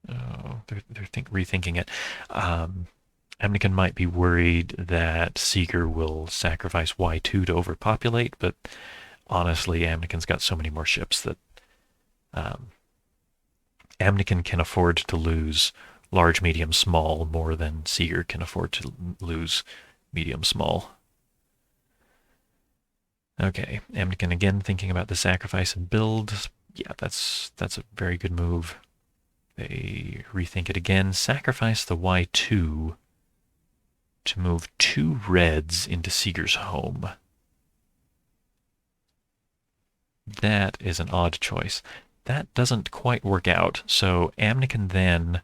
Oh, they're rethinking it. Amykon might be worried that Tseiger will sacrifice Y2 to overpopulate, but honestly, Amykon's got so many more ships that Amykon can afford to lose large, medium, small more than Tseiger can afford to lose medium, small. Okay, Amykon again thinking about the sacrifice and build. Yeah, that's a very good move. They rethink it again, sacrifice the Y2 to move 2 reds into Seeger's home. That is an odd choice. That doesn't quite work out, so Amykon then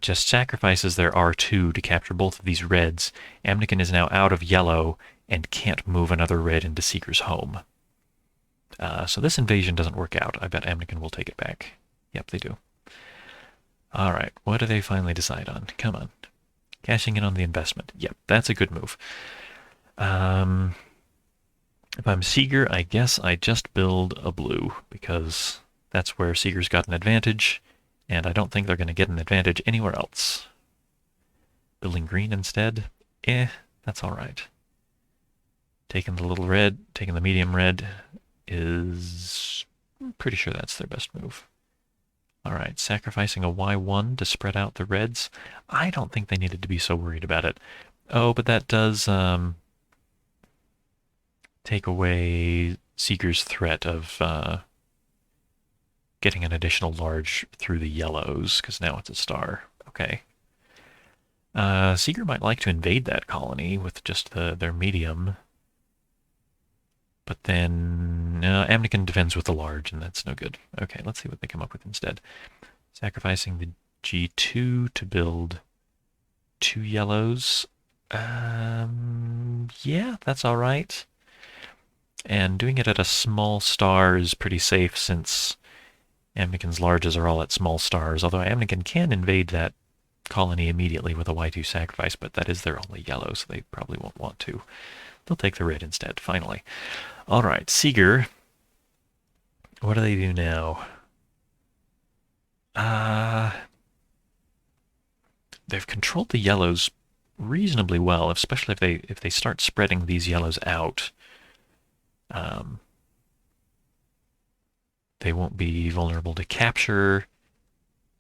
just sacrifices their R2 to capture both of these reds. Amykon is now out of yellow and can't move another red into Seeger's home. So this invasion doesn't work out. I bet Amykon will take it back. Yep, they do. All right, what do they finally decide on? Come on. Cashing in on the investment. Yep, that's a good move. If I'm Seeger, I guess I just build a blue, because that's where Seeger's got an advantage, and I don't think they're going to get an advantage anywhere else. Building green instead? That's all right. Taking the little red, taking the medium red is... I'm pretty sure that's their best move. All right, sacrificing a Y1 to spread out the reds. I don't think they needed to be so worried about it. Oh, but that does take away Seeger's threat of getting an additional large through the yellows, because now it's a star. Okay. Seeger might like to invade that colony with just their medium. But then Amykon defends with the large, and that's no good. Okay, let's see what they come up with instead. Sacrificing the G2 to build 2 yellows. Yeah, that's all right. And doing it at a small star is pretty safe, since Amykon's larges are all at small stars, although Amykon can invade that colony immediately with a Y2 sacrifice, but that is their only yellow, so they probably won't want to. They'll take the red instead, finally. All right, Seeger. What do they do now? They've controlled the yellows reasonably well, especially if they start spreading these yellows out. They won't be vulnerable to capture,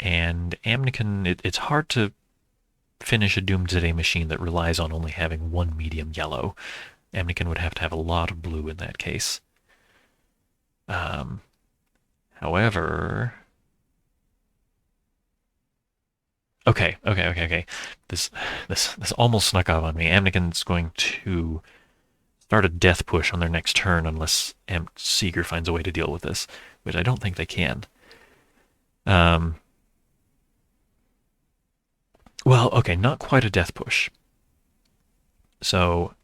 and Amykon, it's hard to finish a Doomsday machine that relies on only having 1 medium yellow. Amykon would have to have a lot of blue in that case. However... Okay. This almost snuck up on me. Amykon's going to start a death push on their next turn unless Seeger finds a way to deal with this, which I don't think they can. Well, okay, not quite a death push. So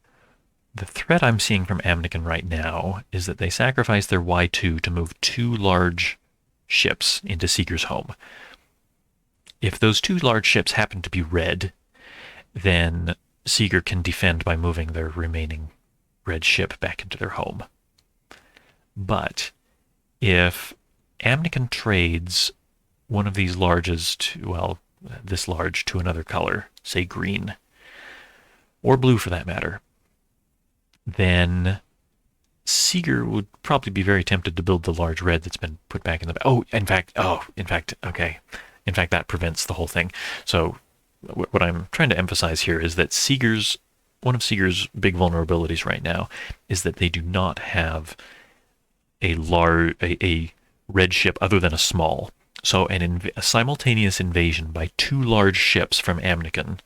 the threat I'm seeing from Amykon right now is that they sacrifice their Y2 to move 2 large ships into Seeger's home. If those 2 large ships happen to be red, then Seeger can defend by moving their remaining red ship back into their home. But if Amykon trades one of these larges to, well, this large to another color, say green, or blue for that matter, then Seeger would probably be very tempted to build the large red that's been put back in the... In fact, okay. In fact, that prevents the whole thing. So what I'm trying to emphasize here is that one of Seeger's big vulnerabilities right now is that they do not have a red ship other than a small. So a simultaneous invasion by 2 large ships from Amykon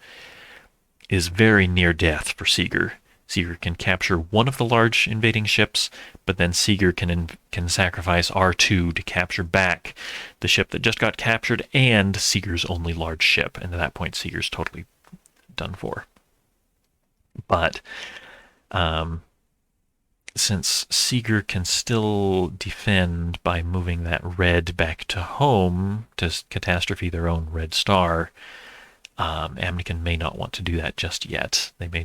is very near death for Seeger. Seeger can capture one of the large invading ships, but then Seeger can sacrifice R2 to capture back the ship that just got captured and Seeger's only large ship. And at that point, Seeger's totally done for. But since Seeger can still defend by moving that red back to home to catastrophe their own red star, Amykon may not want to do that just yet. They may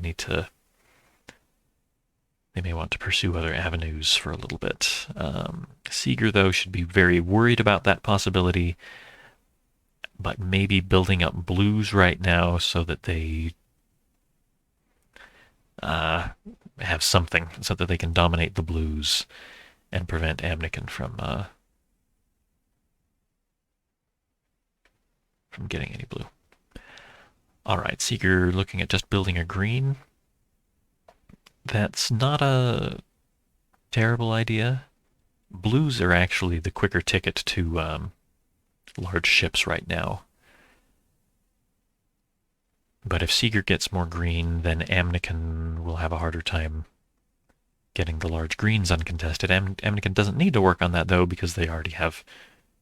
want to pursue other avenues for a little bit. Seeger, though, should be very worried about that possibility, but maybe building up blues right now so that they have something, so that they can dominate the blues and prevent Amykon from getting any blue. All right, Seeger looking at just building a green. That's not a terrible idea. Blues are actually the quicker ticket to large ships right now. But if tseiger gets more green, then Amykon will have a harder time getting the large greens uncontested. Amykon doesn't need to work on that, though, because they already have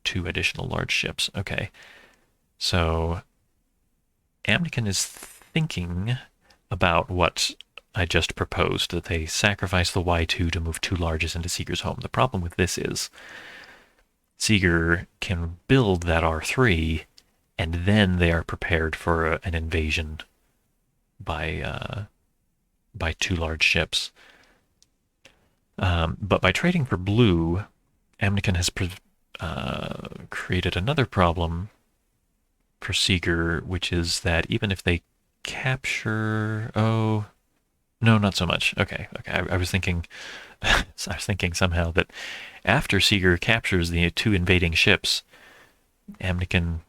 2 additional large ships. Okay, so Amykon is thinking about what I just proposed, that they sacrifice the Y2 to move 2 larges into tseiger's home. The problem with this is tseiger can build that R3, and then they are prepared for an invasion by 2 large ships. But by trading for blue, Amykon has created another problem for tseiger, which is that even if they capture... Oh, no, not so much. Okay. I was thinking somehow that after tseiger captures the 2 invading ships, Amykon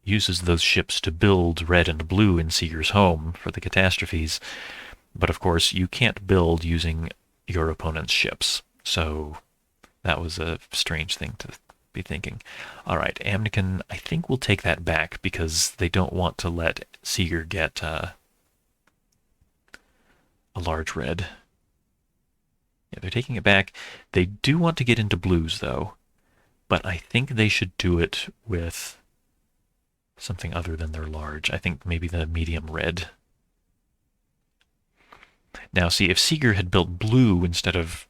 uses those ships to build red and blue in tseiger's home for the catastrophes. But of course, you can't build using your opponent's ships. So that was a strange thing to be thinking. All right, Amykon, I think we'll take that back because they don't want to let tseiger get a large red. Yeah, they're taking it back. They do want to get into blues, though. But I think they should do it with something other than their large. I think maybe the medium red. Now, see, if tseiger had built blue instead of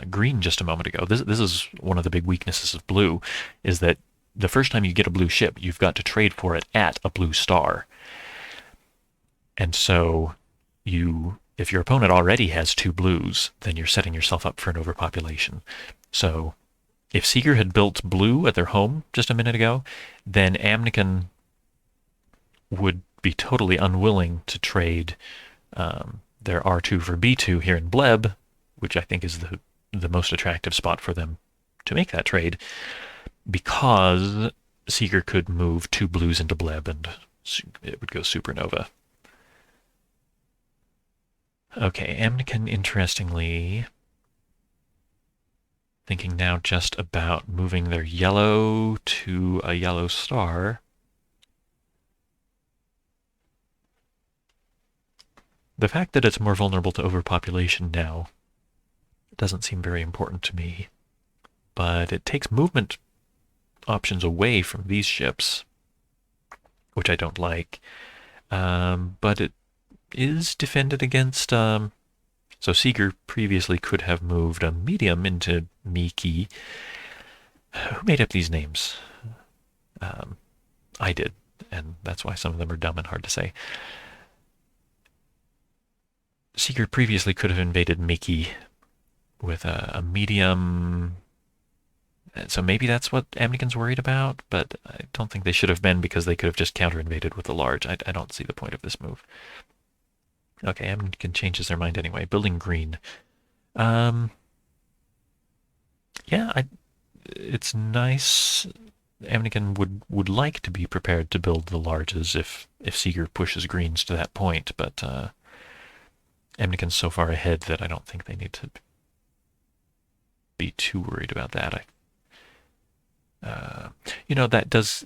green just a moment ago, this is one of the big weaknesses of blue, is that the first time you get a blue ship, you've got to trade for it at a blue star. And so if your opponent already has 2 blues, then you're setting yourself up for an overpopulation. So if tseiger had built blue at their home just a minute ago, then Amykon would be totally unwilling to trade their R2 for B2 here in Bleb, which I think is the most attractive spot for them to make that trade, because tseiger could move 2 blues into Bleb and it would go supernova. Okay, Amykon, interestingly, thinking now just about moving their yellow to a yellow star. The fact that it's more vulnerable to overpopulation now doesn't seem very important to me, but it takes movement options away from these ships, which I don't like, but it is defended against... so tseiger previously could have moved a medium into Miki. Who made up these names? I did, and that's why some of them are dumb and hard to say. Tseiger previously could have invaded Miki with a medium, so maybe that's what Amykon's worried about, but I don't think they should have been, because they could have just counter-invaded with a large. I don't see the point of this move. Okay, Amykon changes their mind anyway. Building green. Yeah, it's nice. Amykon would like to be prepared to build the larges if tseiger pushes greens to that point, but Amykon's so far ahead that I don't think they need to be too worried about that. That does,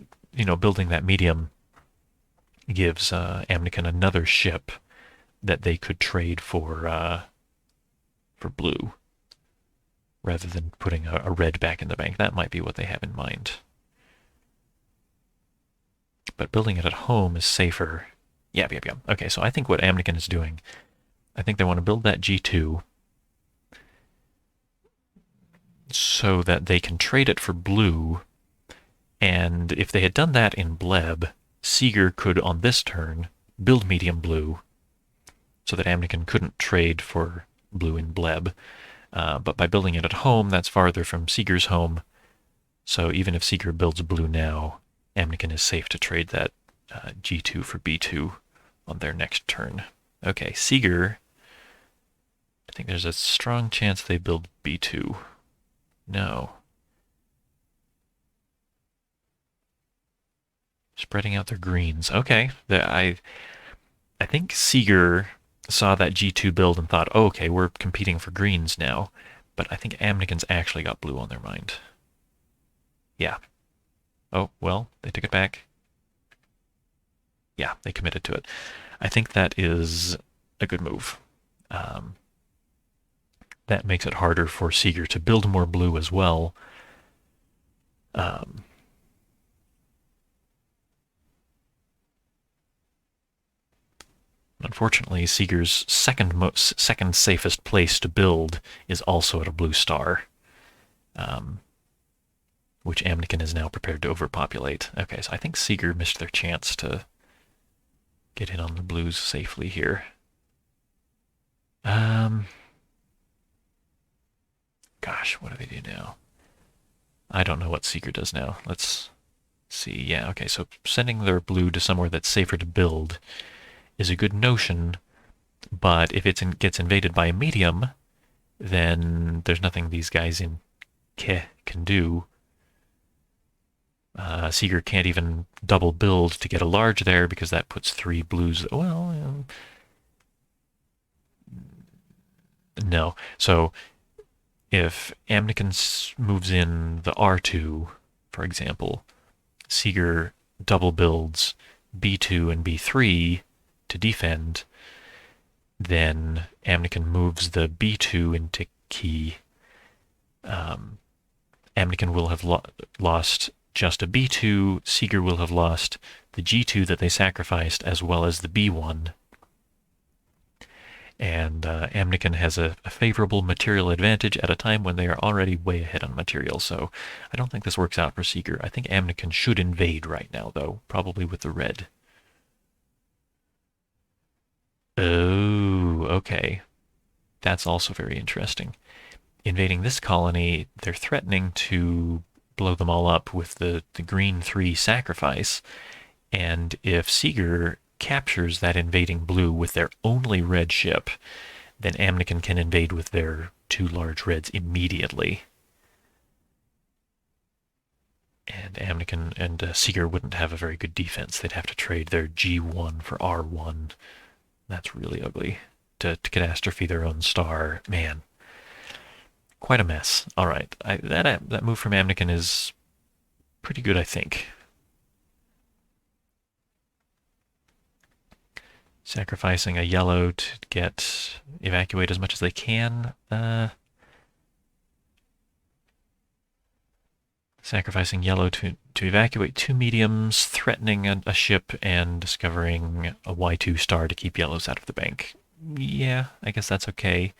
building that medium gives Amykon another ship that they could trade for blue, rather than putting a red back in the bank. That might be what they have in mind. But building it at home is safer. Yeah. Okay, so I think what Amykon is doing, I think they want to build that G2 so that they can trade it for blue, and if they had done that in Bleb, tseiger could, on this turn, build medium blue, so that Amykon couldn't trade for blue in Bleb. But by building it at home, that's farther from tseiger's home, so even if tseiger builds blue now, Amykon is safe to trade that G2 for B2 on their next turn. Okay, tseiger, I think there's a strong chance they build B2. No. Spreading out their greens. Okay, I think tseiger saw that G2 build and thought, oh, okay, we're competing for greens now. But I think Amykon's actually got blue on their mind. Yeah. Oh, well, they took it back. Yeah, they committed to it. I think that is a good move. Um, that makes it harder for tseiger to build more blue as well. Um, Unfortunately, tseiger's second safest place to build is also at a blue star, um, which Amykon is now prepared to overpopulate. Okay, so I think tseiger missed their chance to get in on the blues safely here. Um, Gosh, what do they do now? I don't know what tseiger does now. Let's see. Yeah, okay, so sending their blue to somewhere that's safer to build is a good notion, but if it gets invaded by a medium, then there's nothing these guys in Ke can do. Tseiger can't even double build to get a large there because that puts 3 blues. Well, no. So if Amykon moves in the R2, for example, tseiger double builds B2 and B3 to defend, then Amykon moves the B2 into key. Amykon will have lost just a B2, tseiger will have lost the G2 that they sacrificed as well as the B1. And Amykon has a favorable material advantage at a time when they are already way ahead on material, so I don't think this works out for tseiger. I think Amykon should invade right now, though, probably with the red. Oh, okay. That's also very interesting. Invading this colony, they're threatening to blow them all up with the green 3 sacrifice, and if tseiger captures that invading blue with their only red ship, then Amykon can invade with their 2 large reds immediately. And Amykon and tseiger wouldn't have a very good defense. They'd have to trade their G1 for R1. That's really ugly. To catastrophe their own star. Man, quite a mess. All right, that move from Amykon is pretty good, I think. Sacrificing a yellow to get evacuate as much as they can. Sacrificing yellow to evacuate 2 mediums, threatening a ship, and discovering a Y2 star to keep yellows out of the bank. Yeah, I guess that's okay.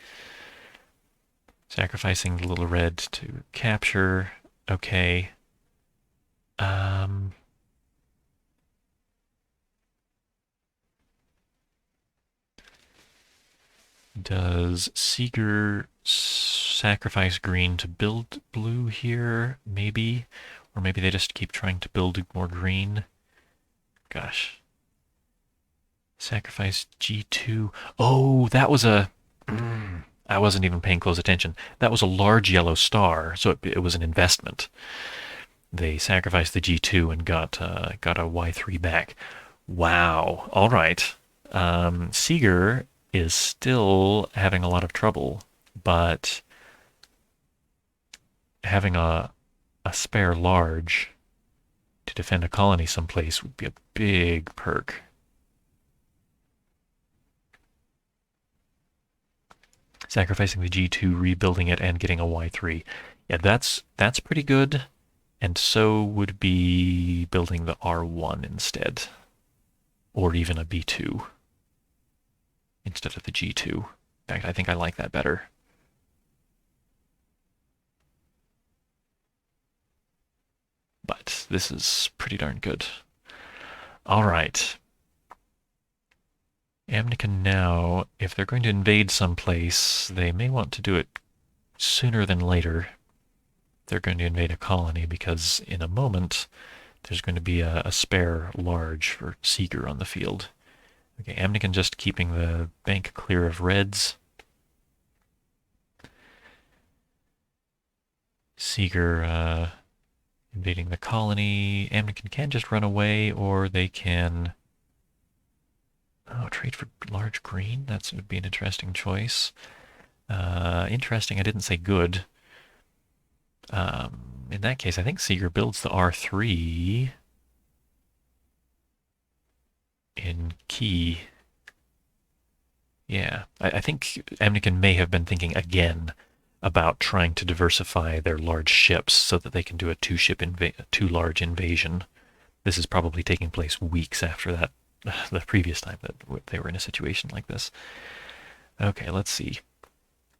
Sacrificing the little red to capture. Okay. Does tseiger sacrifice green to build blue here? Maybe. Or maybe they just keep trying to build more green. Gosh. Sacrifice G2. Oh, that was a... I wasn't even paying close attention. That was a large yellow star, so it was an investment. They sacrificed the G2 and got a Y3 back. Wow. All right. Tseiger is still having a lot of trouble, but having a spare large to defend a colony someplace would be a big perk. Sacrificing the G2, rebuilding it, and getting a Y3. Yeah, that's pretty good. And so would be building the R1 instead. Or even a B2 instead of the G2. In fact, I think I like that better. But this is pretty darn good. All right. Amykon now, if they're going to invade someplace, they may want to do it sooner than later. They're going to invade a colony because in a moment there's going to be a spare large for tseiger on the field. Okay, Amykon just keeping the bank clear of reds. Tseiger invading the colony. Amykon can just run away, or they can... Oh, trade for large green? That would be an interesting choice. Interesting, I didn't say good. In that case, I think tseiger builds the R3 in key. Yeah, I think Amykon may have been thinking again about trying to diversify their large ships so that they can do a two large invasion. This is probably taking place weeks after that, the previous time that they were in a situation like this. Okay, let's see.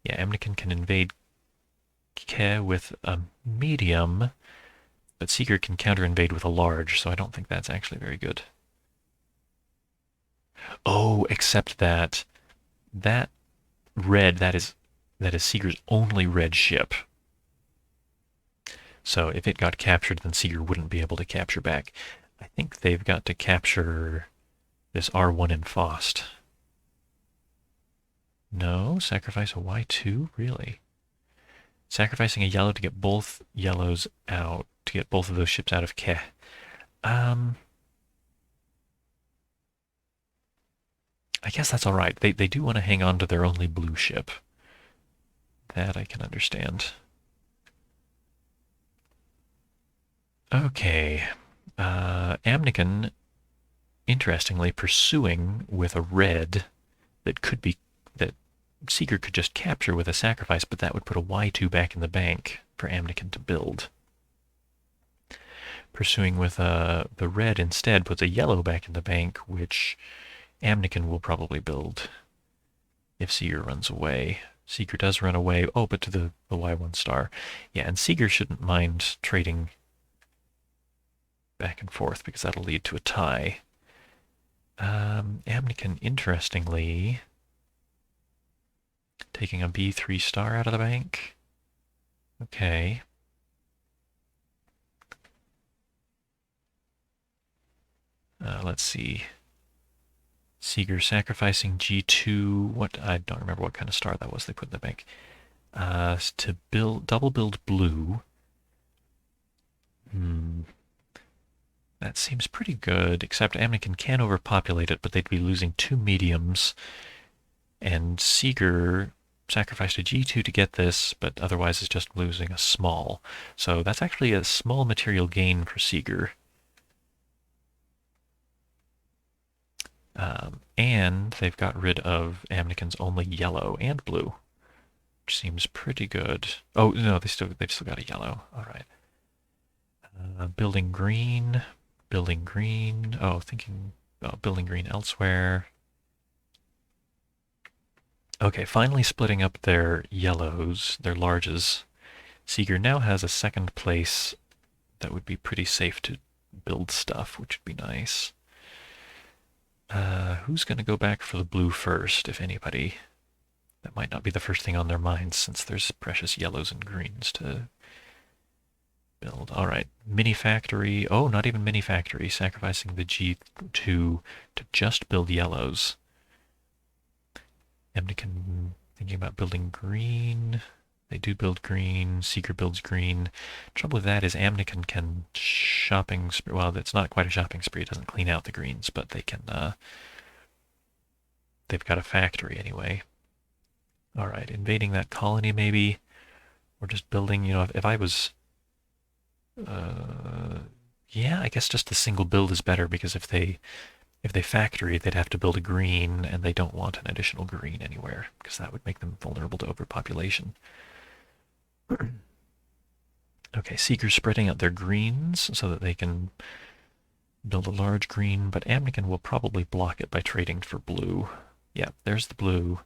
Yeah, Amykon can invade Ke with a medium, but tseiger can counter-invade with a large, so I don't think that's actually very good. Oh, except that that red, that is tseiger's only red ship. So if it got captured, then tseiger wouldn't be able to capture back. I think they've got to capture this R1 in Faust. No, sacrifice a Y2? Really? Sacrificing a yellow to get both yellows out, to get both of those ships out of Ke. I guess that's alright. They do want to hang on to their only blue ship. That I can understand. Okay. Amykon, interestingly, pursuing with a red that could be, that tseiger could just capture with a sacrifice, but that would put a Y2 back in the bank for Amykon to build. Pursuing with the red instead puts a yellow back in the bank, which Amykon will probably build if tseiger runs away. Tseiger does run away. Oh, but to the Y1 star. Yeah, and tseiger shouldn't mind trading back and forth because that'll lead to a tie. Amykon, interestingly, taking a B3 star out of the bank. Okay. Let's see. Tseiger sacrificing G2. What? I don't remember what kind of star that was they put in the bank. To double build blue. That seems pretty good, except Amykon can overpopulate it, but they'd be losing 2 mediums. And tseiger sacrificed a G2 to get this, but otherwise is just losing a small. So that's actually a small material gain for tseiger. And they've got rid of Amykon's only yellow and blue, which seems pretty good. Oh no, they've still got a yellow. All right. Building green. Oh, thinking about building green elsewhere. Okay, finally splitting up their yellows, their larges. Tseiger now has a second place that would be pretty safe to build stuff, which would be nice. Who's going to go back for the blue first, if anybody? That might not be the first thing on their minds since there's precious yellows and greens to build. All right, mini factory. Oh, not even mini factory. Sacrificing the G2 to just build yellows. Amykon thinking about building green. They do build green. Tseiger builds green. Trouble with that is Amykon can shopping spree. Well, it's not quite a shopping spree. It doesn't clean out the greens, but they can. They've got a factory anyway. All right, invading that colony maybe, or just building. You know, if I was, yeah, I guess just a single build is better because if they factory, they'd have to build a green, and they don't want an additional green anywhere because that would make them vulnerable to overpopulation. Okay, tseiger's spreading out their greens so that they can build a large green, but Amykon will probably block it by trading for blue. Yeah, there's the blue.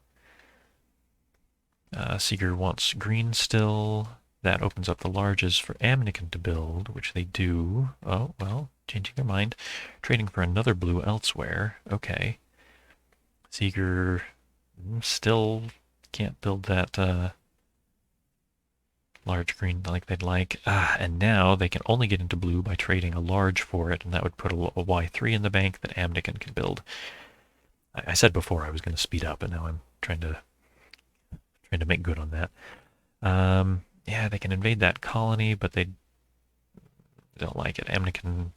Tseiger wants green still. That opens up the larges for Amykon to build, which they do. Oh, well, changing their mind. Trading for another blue elsewhere. Okay. Tseiger still can't build that large green like they'd like. And now they can only get into blue by trading a large for it, and that would put a Y3 in the bank that Amykon can build. I said before I was going to speed up, and now I'm trying to make good on that. Yeah, they can invade that colony, but they don't like it. Amykon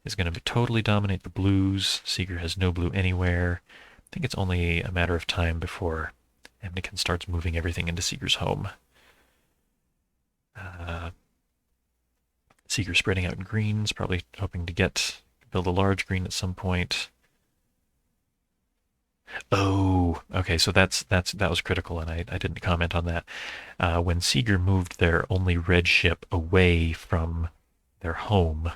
is going to totally dominate the blues. Tseiger has no blue anywhere. I think it's only a matter of time before Amykon starts moving everything into Tseiger's home. Seeger spreading out greens, probably hoping to build a large green at some point. Oh, okay, so that was critical, and I didn't comment on that. When Seeger moved their only red ship away from their home.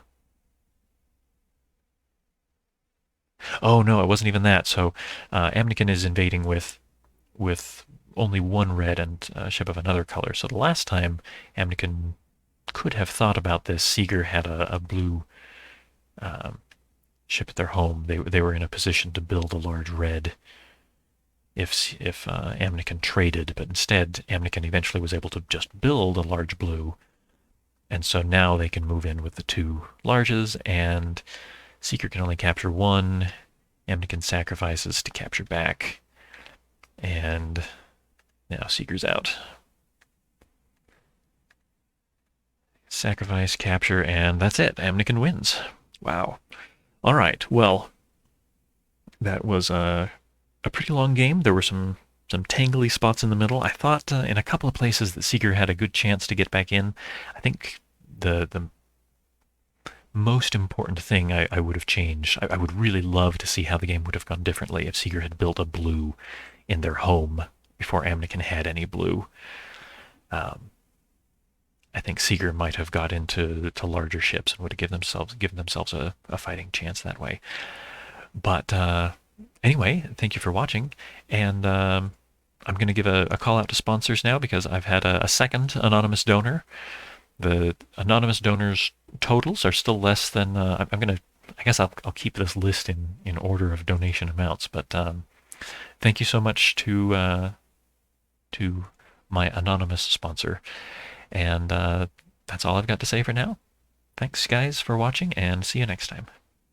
Oh no, it wasn't even that. So Amykon is invading with only one red and a ship of another color. So the last time Amykon could have thought about this, Seeger had a blue um, ship at their home. They were in a position to build a large red if Amykon traded, but instead Amykon eventually was able to just build a large blue, and so now they can move in with the two larges, and Seeker can only capture one. Amykon sacrifices to capture back, and now Seeker's out. Sacrifice, capture, and that's it. Amykon wins. Wow. All right. Well, that was a pretty long game. There were some tangly spots in the middle. I thought in a couple of places that Seeger had a good chance to get back in. I think the most important thing I would have changed. I would really love to see how the game would have gone differently if Seeger had built a blue in their home before Amykon had any blue. I think Seeger might have got into larger ships and would have given themselves a fighting chance that way. But anyway, thank you for watching, and I'm going to give a call out to sponsors now because I've had a second anonymous donor. The anonymous donors' totals are still less than. I guess I'll keep this list in order of donation amounts. But thank you so much to my anonymous sponsor, and that's all I've got to say for now. Thanks, guys, for watching, and see you next time.